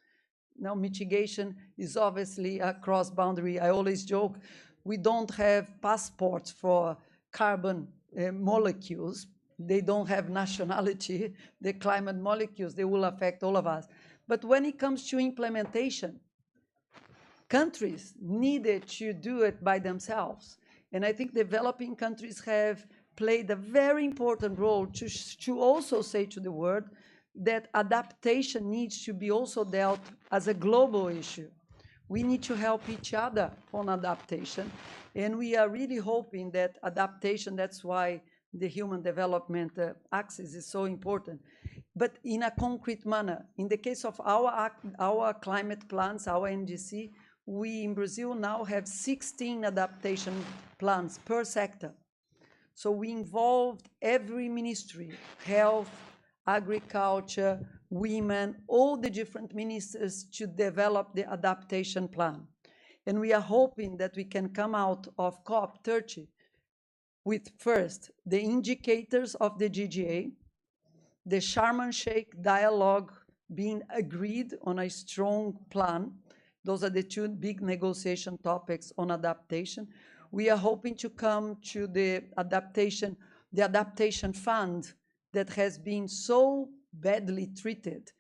Now, mitigation is obviously a cross-boundary. I always joke, we don't have passports for carbon molecules. They don't have nationality. The climate molecules, they will affect all of us. But when it comes to implementation, countries needed to do it by themselves. And I think developing countries have played a very important role to also say to the world that adaptation needs to be also dealt as a global issue. We need to help each other on adaptation. And we are really hoping that adaptation, that's why the human development axis is so important, but in a concrete manner. In the case of our climate plans, our NDC, we in Brazil now have 16 adaptation plans per sector. So we involved every ministry, health, agriculture, women, all the different ministers to develop the adaptation plan. And we are hoping that we can come out of COP30 with first, the indicators of the GGA, the Sharm el-Sheikh dialogue being agreed on a strong plan. Those are the two big negotiation topics on adaptation. We are hoping to come to the adaptation fund that has been so badly treated.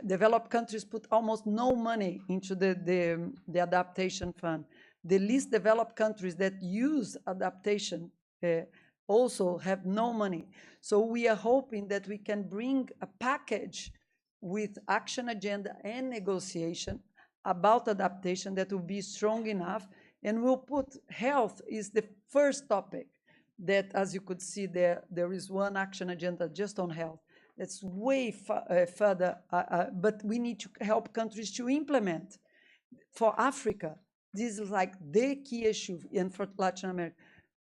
Developed countries put almost no money into the adaptation fund. The least developed countries that use adaptation also have no money. So we are hoping that we can bring a package with action agenda and negotiation about adaptation that will be strong enough, and we'll put health is the first topic that, as you could see there is one action agenda just on health. That's way further, but we need to help countries to implement. For Africa, this is like the key issue, and for Latin America.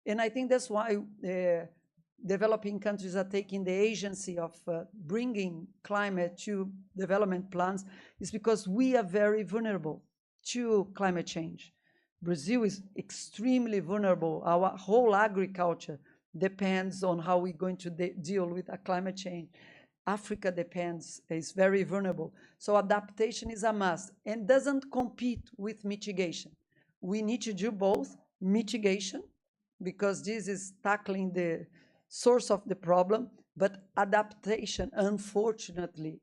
And I think that's why developing countries are taking the agency of bringing climate to development plans, is because we are very vulnerable to climate change. Brazil is extremely vulnerable. Our whole agriculture depends on how we're going to deal with climate change. Africa is very vulnerable. So adaptation is a must and doesn't compete with mitigation. We need to do both mitigation, because this is tackling the source of the problem, but adaptation, unfortunately,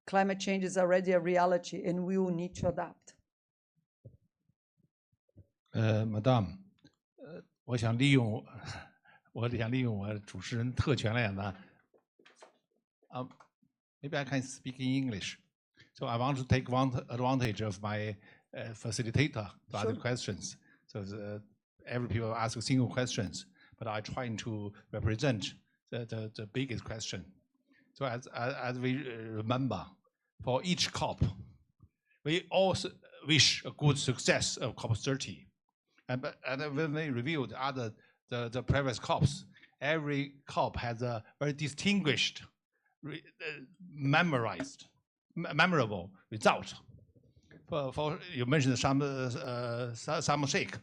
climate change is already a reality and we will need to adapt. Madam, 我想利用我主持人特权来讲呢，maybe I can speak in English. So I want to take advantage of my facilitator to ask questions. So every people ask single questions, but I try to represent the biggest question. So as we remember, for each COP, we also wish a good success of COP30. And when we review the previous COPs, every COP has a very distinguished, memorable result. For you mentioned Sharm el-Sheikh,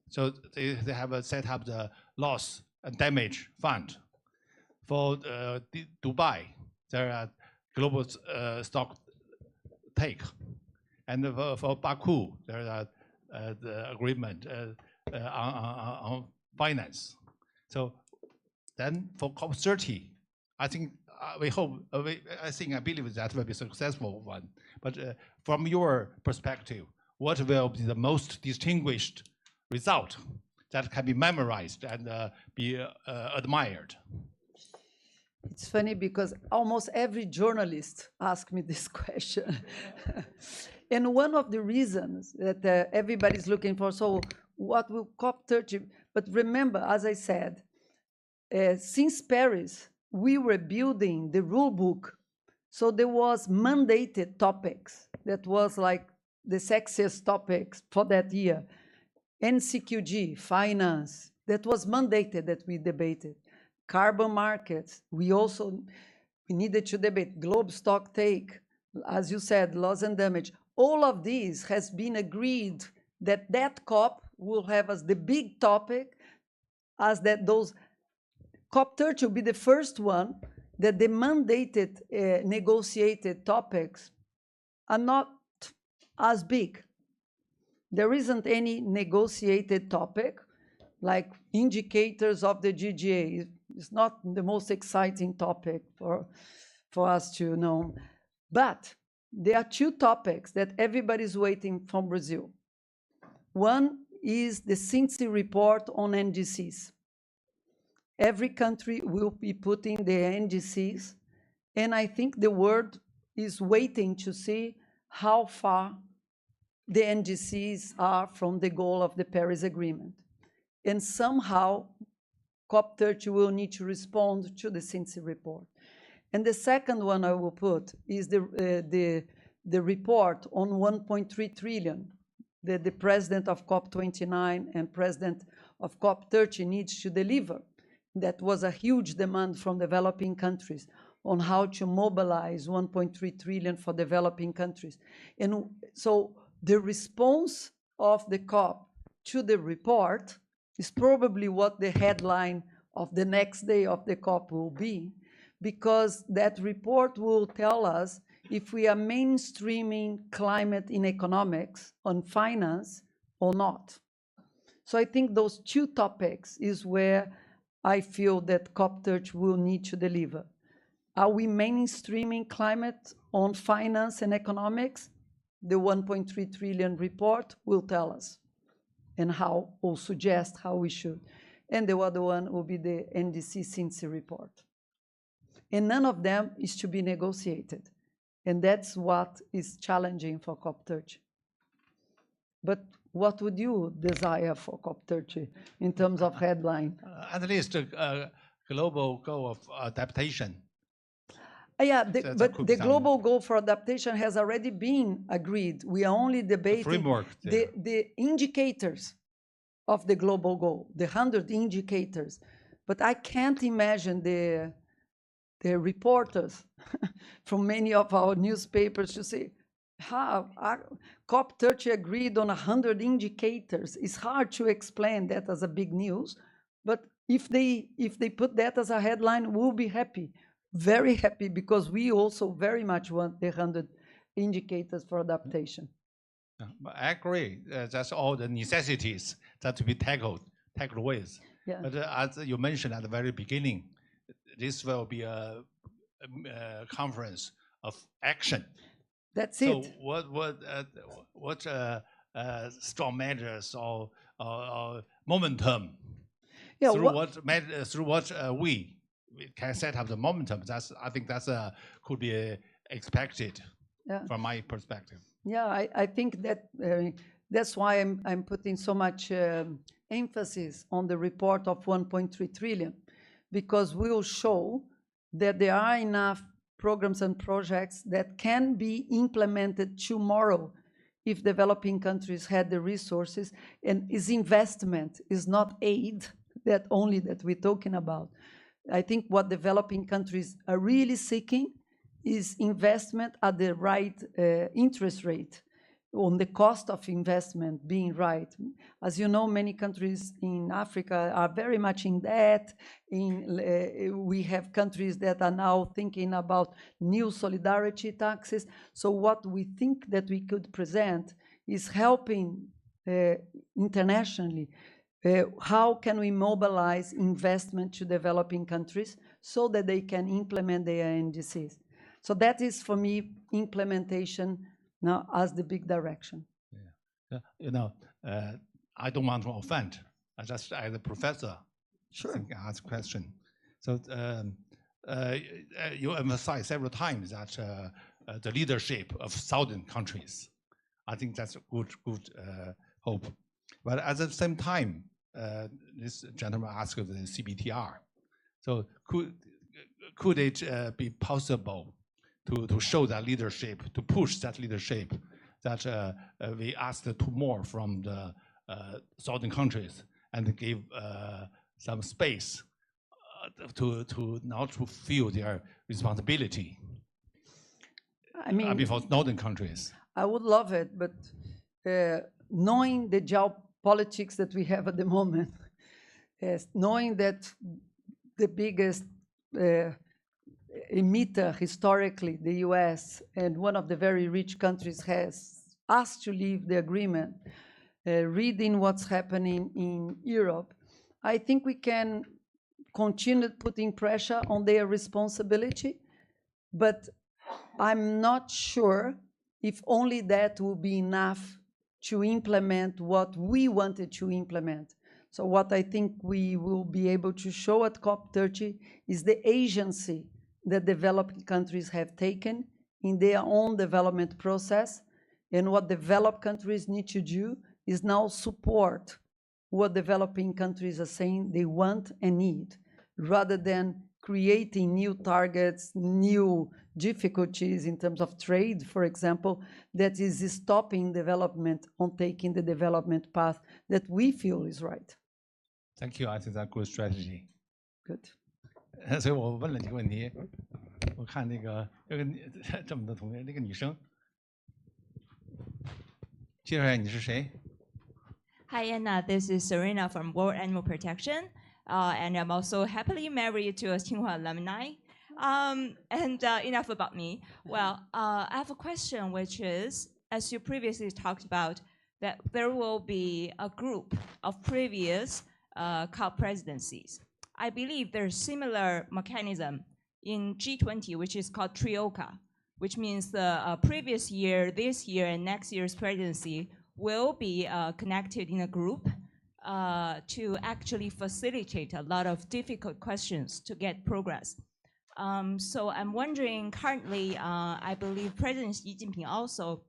so they have set up the loss and damage fund. For Dubai, there are global stock take, and for Baku, there are the agreement on finance. So then for COP30, I think we hope, I believe that will be a successful one. But from your perspective, what will be the most distinguished result that can be memorized and be admired? It's funny because almost every journalist asks me this question. And one of the reasons that everybody's looking for, so what will COP30, but remember, as I said, since Paris, we were building the rule book. So there was mandated topics that was like the sexiest topics for that year. NCQG, finance, that was mandated that we debated. Carbon markets, we needed to debate. Globe stock take, as you said, loss and damage. All of these has been agreed that COP will have as the big topic, as that those COP30 will be the first one that the mandated negotiated topics are not as big. There isn't any negotiated topic like indicators of the GGA. It's not the most exciting topic for us to know. But there are two topics that everybody's waiting from Brazil. One is the Cincy report on NDCs. Every country will be putting their NDCs, and I think the world is waiting to see how far the NDCs are from the goal of the Paris Agreement. And somehow, COP30 will need to respond to the Cincy report. And the second one I will put is the report on 1.3 trillion that the president of COP29 and president of COP30 needs to deliver. That was a huge demand from developing countries on how to mobilize 1.3 trillion for developing countries. And so the response of the COP to the report is probably what the headline of the next day of the COP will be, because that report will tell us if we are mainstreaming climate in economics, on finance, or not. So I think those two topics is where I feel that COP30 will need to deliver. Are we mainstreaming climate on finance and economics? The 1.3 trillion report will tell us, and how, or suggest how we should. And the other one will be the NDC Cincy report. And none of them is to be negotiated. And that's what is challenging for COP30. But what would you desire for COP30 in terms of headline? At least a global goal of adaptation. Yeah, That but could the be some- global goal for adaptation has already been agreed. We are only debating framework there. the indicators of the global goal, the 100 indicators. But I can't imagine the reporters from many of our newspapers to say, COP30 agreed on 100 indicators. It's hard to explain that as a big news, but if they put that as a headline, we'll be happy, very happy, because we also very much want the 100 indicators for adaptation. But I agree. That's all the necessities that to be tackled with. Yeah. But as you mentioned at the very beginning, this will be a conference of action. That's So it. what strong measures or momentum? Yeah, Through what we can set up the momentum. I think that's could be expected. Yeah. From my perspective. Yeah, I think that that's why I'm putting so much emphasis on the report of 1.3 trillion, because we will show that there are enough programs and projects that can be implemented tomorrow if developing countries had the resources, and is investment, is not aid that only that we're talking about. I think what developing countries are really seeking is investment at the right interest rate, on the cost of investment being right. As you know, many countries in Africa are very much in debt. We have countries that are now thinking about new solidarity taxes. So what we think that we could present is helping internationally. How can we mobilize investment to developing countries so that they can implement their NDCs? So that is, for me, implementation now as the big direction. Yeah. You know, I don't want to offend. I just, as a professor, Sure. think I ask a question. So you emphasize several times that the leadership of southern countries. I think that's a good hope. But at the same time, this gentleman asked the CBTR. So could it be possible to show that leadership, to push that leadership, that we asked more from the southern countries and give some space to not to feel their responsibility? I mean, for northern countries. I would love it, but knowing the politics that we have at the moment. Yes, knowing that the biggest emitter historically, the US, and one of the very rich countries has asked to leave the agreement, reading what's happening in Europe, I think we can continue putting pressure on their responsibility, but I'm not sure if only that will be enough to implement what we wanted to implement. So what I think we will be able to show at COP30 is the agency that developing countries have taken in their own development process, and what developed countries need to do is now support what developing countries are saying they want and need, rather than creating new targets, new difficulties in terms of trade, for example, that is stopping development on taking the development path that we feel is right. Thank you. I think that's a good strategy. Good. 所以我问了几个问题，我看那个这么多同学，那个女生，介绍一下你是谁？ Hi, Anna. This is Serena from World Animal Protection, and I'm also happily married to a Tsinghua alumni. Enough about me. Well, I have a question, which is, as you previously talked about, that there will be a group of previous COP presidencies. I believe there's similar mechanism in G20, which is called TRIOCA, which means the previous year, this year, and next year's presidency will be connected in a group to actually facilitate a lot of difficult questions to get progress. So I'm wondering, currently, I believe President Xi Jinping also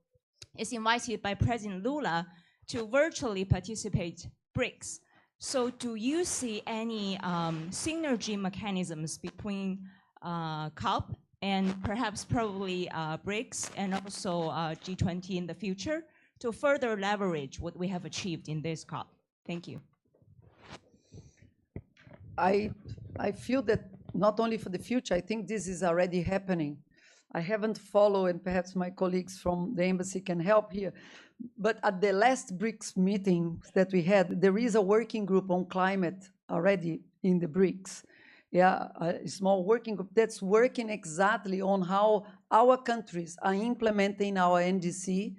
is invited by President Lula to virtually participate BRICS. So do you see any synergy mechanisms between COP and perhaps probably BRICS and also G20 in the future to further leverage what we have achieved in this COP? Thank you. I feel that not only for the future, I think this is already happening. I haven't followed, and perhaps my colleagues from the embassy can help here, but at the last BRICS meeting that we had, there is a working group on climate already in the BRICS. Yeah, a small working group that's working exactly on how our countries are implementing our NDC,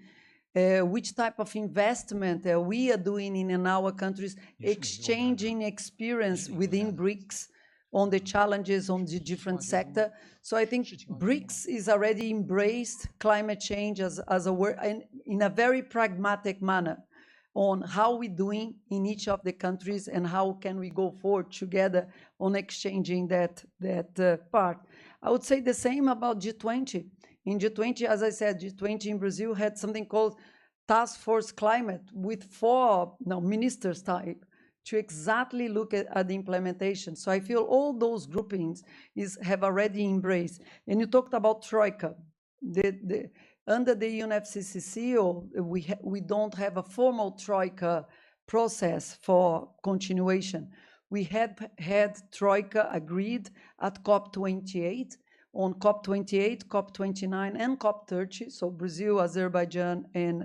which type of investment we are doing in our countries, exchanging experience within BRICS on the challenges on the different sector. So I think BRICS is already embraced climate change as a work in a very pragmatic manner on how we're doing in each of the countries and how can we go forward together on exchanging that part. I would say the same about G20. In G20, as I said, G20 in Brazil had something called Task Force Climate with 4 ministers type to exactly look at the implementation. So I feel all those groupings have already embraced. And you talked about Troika. Under the UNFCCC, we don't have a formal Troika process for continuation. We had Troika agreed at COP28, on COP28, COP29, and COP30, so Brazil, Azerbaijan, and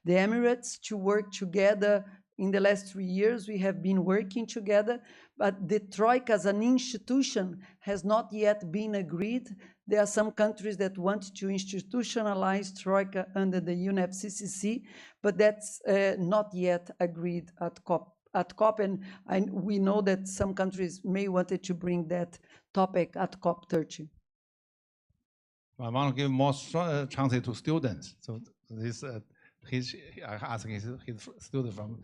the Emirates, to work together. In the last 3 years, we have been working together, but the Troika as an institution has not yet been agreed. There are some countries that want to institutionalize Troika under the UNFCCC, but that's not yet agreed at COP, and we know that some countries may wanted to bring that topic at COP30. I want to give more chances to students. So this, he's asking his student from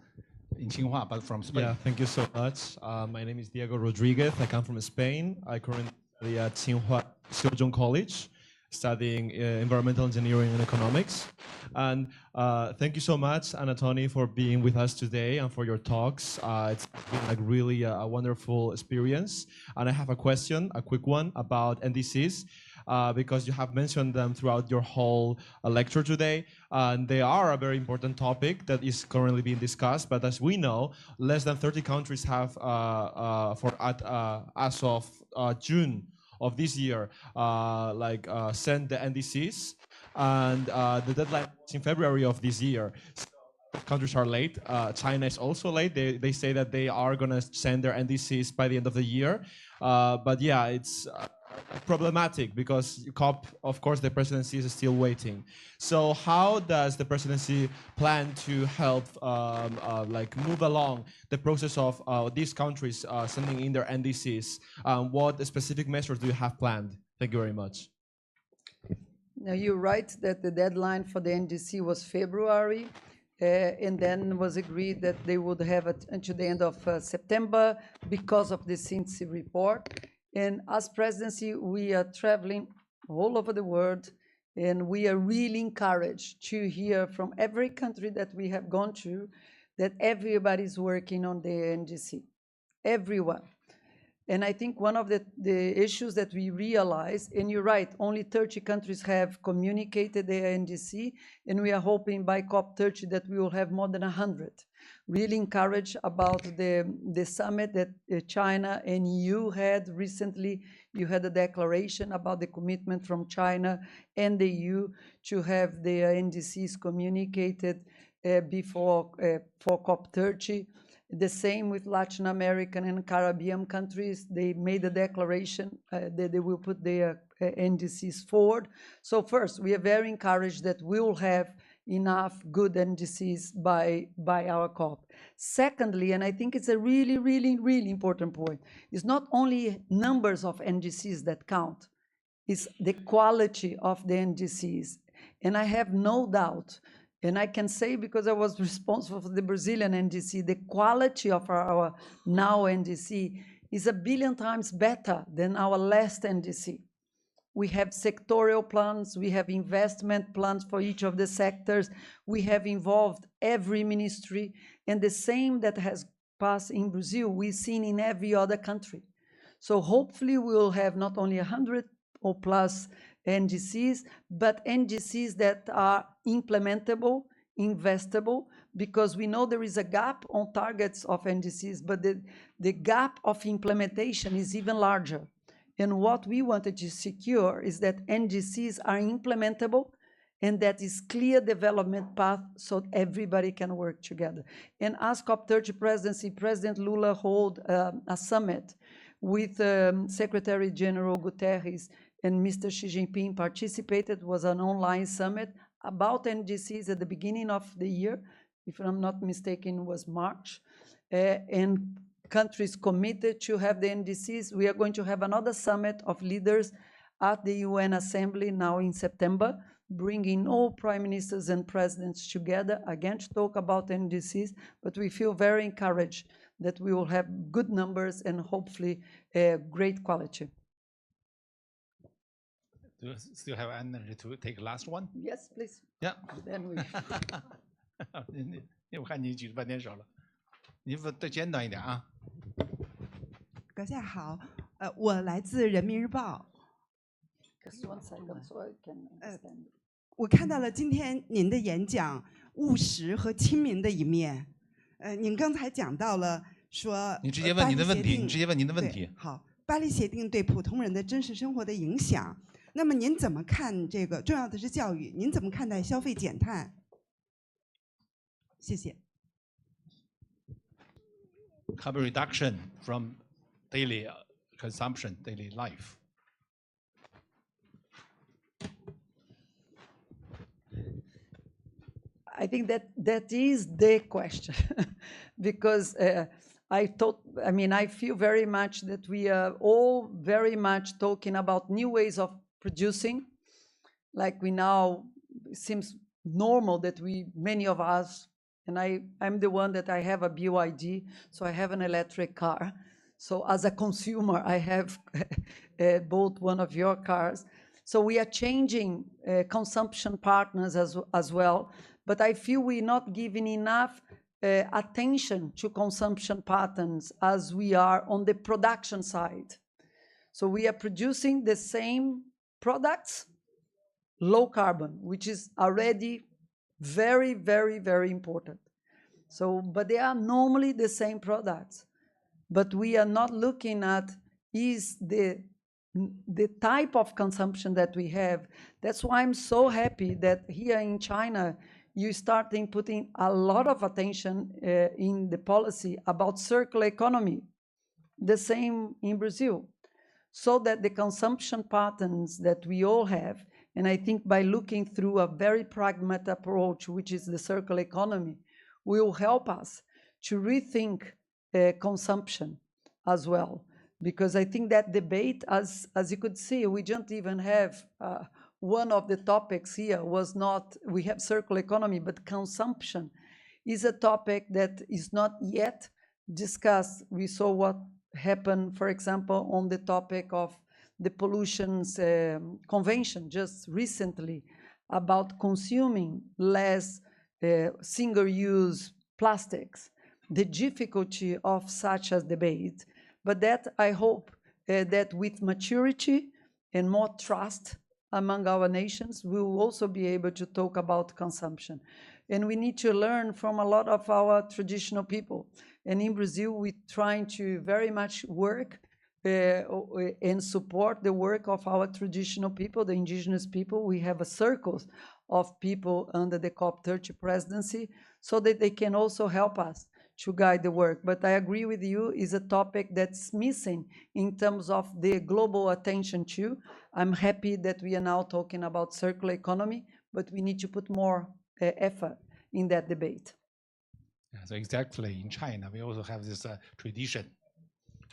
in Tsinghua, but from Spain. Yeah, thank you so much. My name is Diego Rodriguez. I come from Spain. I currently study at Tsinghua College, studying environmental engineering and economics. And thank you so much, Anna Tony, for being with us today and for your talks. It's been like really a wonderful experience. And I have a question, a quick one, about NDCs. Because you have mentioned them throughout your whole lecture today. And they are a very important topic that is currently being discussed. But as we know, less than 30 countries have, as of June of this year, sent the NDCs. And the deadline is in February of this year. So countries are late. China is also late. They say that they are going to send their NDCs by the end of the year. But yeah, it's problematic because COP, of course, the presidency is still waiting. So how does the presidency plan to help like move along the process of these countries sending in their NDCs? What specific measures do you have planned? Thank you very much. Now, you're right that the deadline for the NDC was February, and then was agreed that they would have it until the end of September because of the synthesis report. And as presidency, we are traveling all over the world, and we are really encouraged to hear from every country that we have gone to that everybody's working on the NDC, everyone. And I think one of the issues that we realized, and you're right, only 30 countries have communicated their NDC, and we are hoping by COP30 that we will have more than 100. Really encouraged about the summit that China and EU had recently. You had a declaration about the commitment from China and the EU to have their NDCs communicated before for COP30. The same with Latin American and Caribbean countries. They made a declaration that they will put their NDCs forward. So first, we are very encouraged that we will have enough good NDCs by our COP. Secondly, and I think it's a really, really, really important point, it's not only numbers of NDCs that count, it's the quality of the NDCs. And I have no doubt, and I can say because I was responsible for the Brazilian NDC, the quality of our now NDC is 1 billion times better than our last NDC. We have sectorial plans, we have investment plans for each of the sectors, we have involved every ministry, and the same that has passed in Brazil, we've seen in every other country. So hopefully we will have not only 100 or plus NDCs, but NDCs that are implementable, investable, because we know there is a gap on targets of NDCs, but the gap of implementation is even larger. And what we wanted to secure is that NDCs are implementable and that is clear development path so everybody can work together. And as COP30 presidency, President Lula held a summit with Secretary General Guterres, and Mr. Xi Jinping participated. It was an online summit about NDCs at the beginning of the year. If I'm not mistaken, it was March. And countries committed to have the NDCs. We are going to have another summit of leaders at the UN Assembly now in September, bringing all prime ministers and presidents together, again, to talk about NDCs, but we feel very encouraged that we will have good numbers and hopefully great quality. Do you still have energy to take last one? Yes, please. Yeah. Then we 我看你举了半天手了，你再简短一点啊。阁下好，我来自人民日报。Just one second, so I can understand. 我看到了今天您的演讲务实和亲民的一面。您刚才讲到了说，你直接问您的问题，你直接问您的问题。好，巴黎协定对普通人的真实生活的影响。那么您怎么看这个？重要的是教育，您怎么看待消费减碳？谢谢。Carbon reduction from daily consumption, daily life. I think that is the question, because I feel very much that we are all very much talking about new ways of producing. Like we now, it seems normal that many of us, and I'm the one that I have a BYD, so I have an electric car. So as a consumer, I have bought one of your cars. So we are changing consumption partners as well. But I feel we're not giving enough attention to consumption patterns as we are on the production side. So we are producing the same products, low carbon, which is already very, very, very important. So, but they are normally the same products. But we are not looking at is the type of consumption that we have. That's why I'm so happy that here in China, you start putting a lot of attention in the policy about circular economy. The same in Brazil. So that the consumption patterns that we all have, and I think by looking through a very pragmatic approach, which is the circular economy, will help us to rethink consumption as well. Because I think that debate, as you could see, we don't even have, one of the topics here was not, we have circular economy, but consumption is a topic that is not yet discussed. We saw what happened, for example, on the topic of the pollutions convention just recently about consuming less single-use plastics, the difficulty of such a debate. But that I hope that with maturity and more trust among our nations, we will also be able to talk about consumption. And we need to learn from a lot of our traditional people. And in Brazil, we're trying to very much work and support the work of our traditional people, the indigenous people. We have a circle of people under the COP30 presidency so that they can also help us to guide the work. But I agree with you, is a topic that's missing in terms of the global attention too. I'm happy that we are now talking about circular economy, but we need to put more effort in that debate. Yeah, so exactly, in China, we also have this tradition,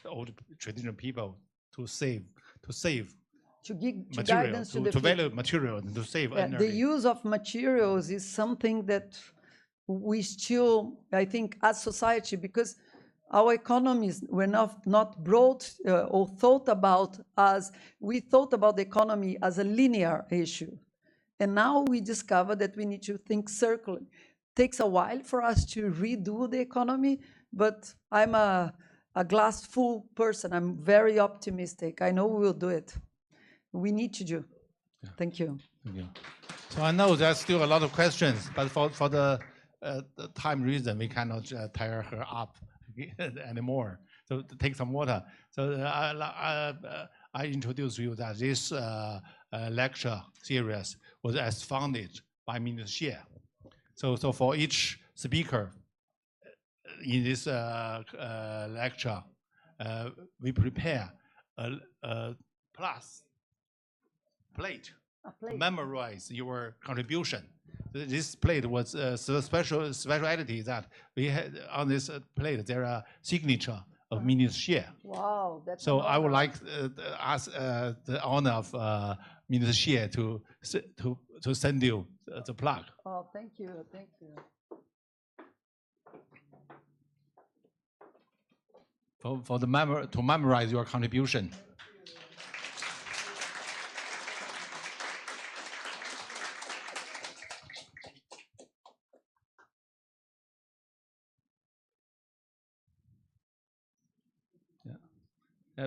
the old traditional people to save to give material, guidance to the value material and to save energy. The use of materials is something that we still, I think, as society, because our economies were not brought or thought about as, we thought about the economy as a linear issue. And now we discover that we need to think circularly. Takes a while for us to redo the economy, but I'm a glass full person. I'm very optimistic. I know we will do it. We need to do. Yeah. Thank you. Thank you. So I know there's still a lot of questions, but for the time reason, we cannot tire her up anymore. So take some water. So I introduce you that this lecture series was as founded by Minister Xie. So for each speaker in this lecture, we prepare a plate to memorize your contribution. This plate was speciality that we had on this plate. There are signature of Minister Xie. Wow, that's so I would like to ask the honor of Minister Xie to send you the plaque. Oh, thank you, thank you. For to memorize your contribution.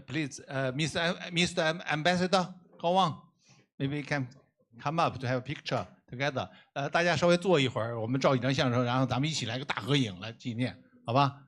Please, Mr. Ambassador, go on. Maybe we can come up to have a picture together. 大家稍微坐一会儿，我们照一张相声，然后咱们一起来个大合影来纪念，好吧？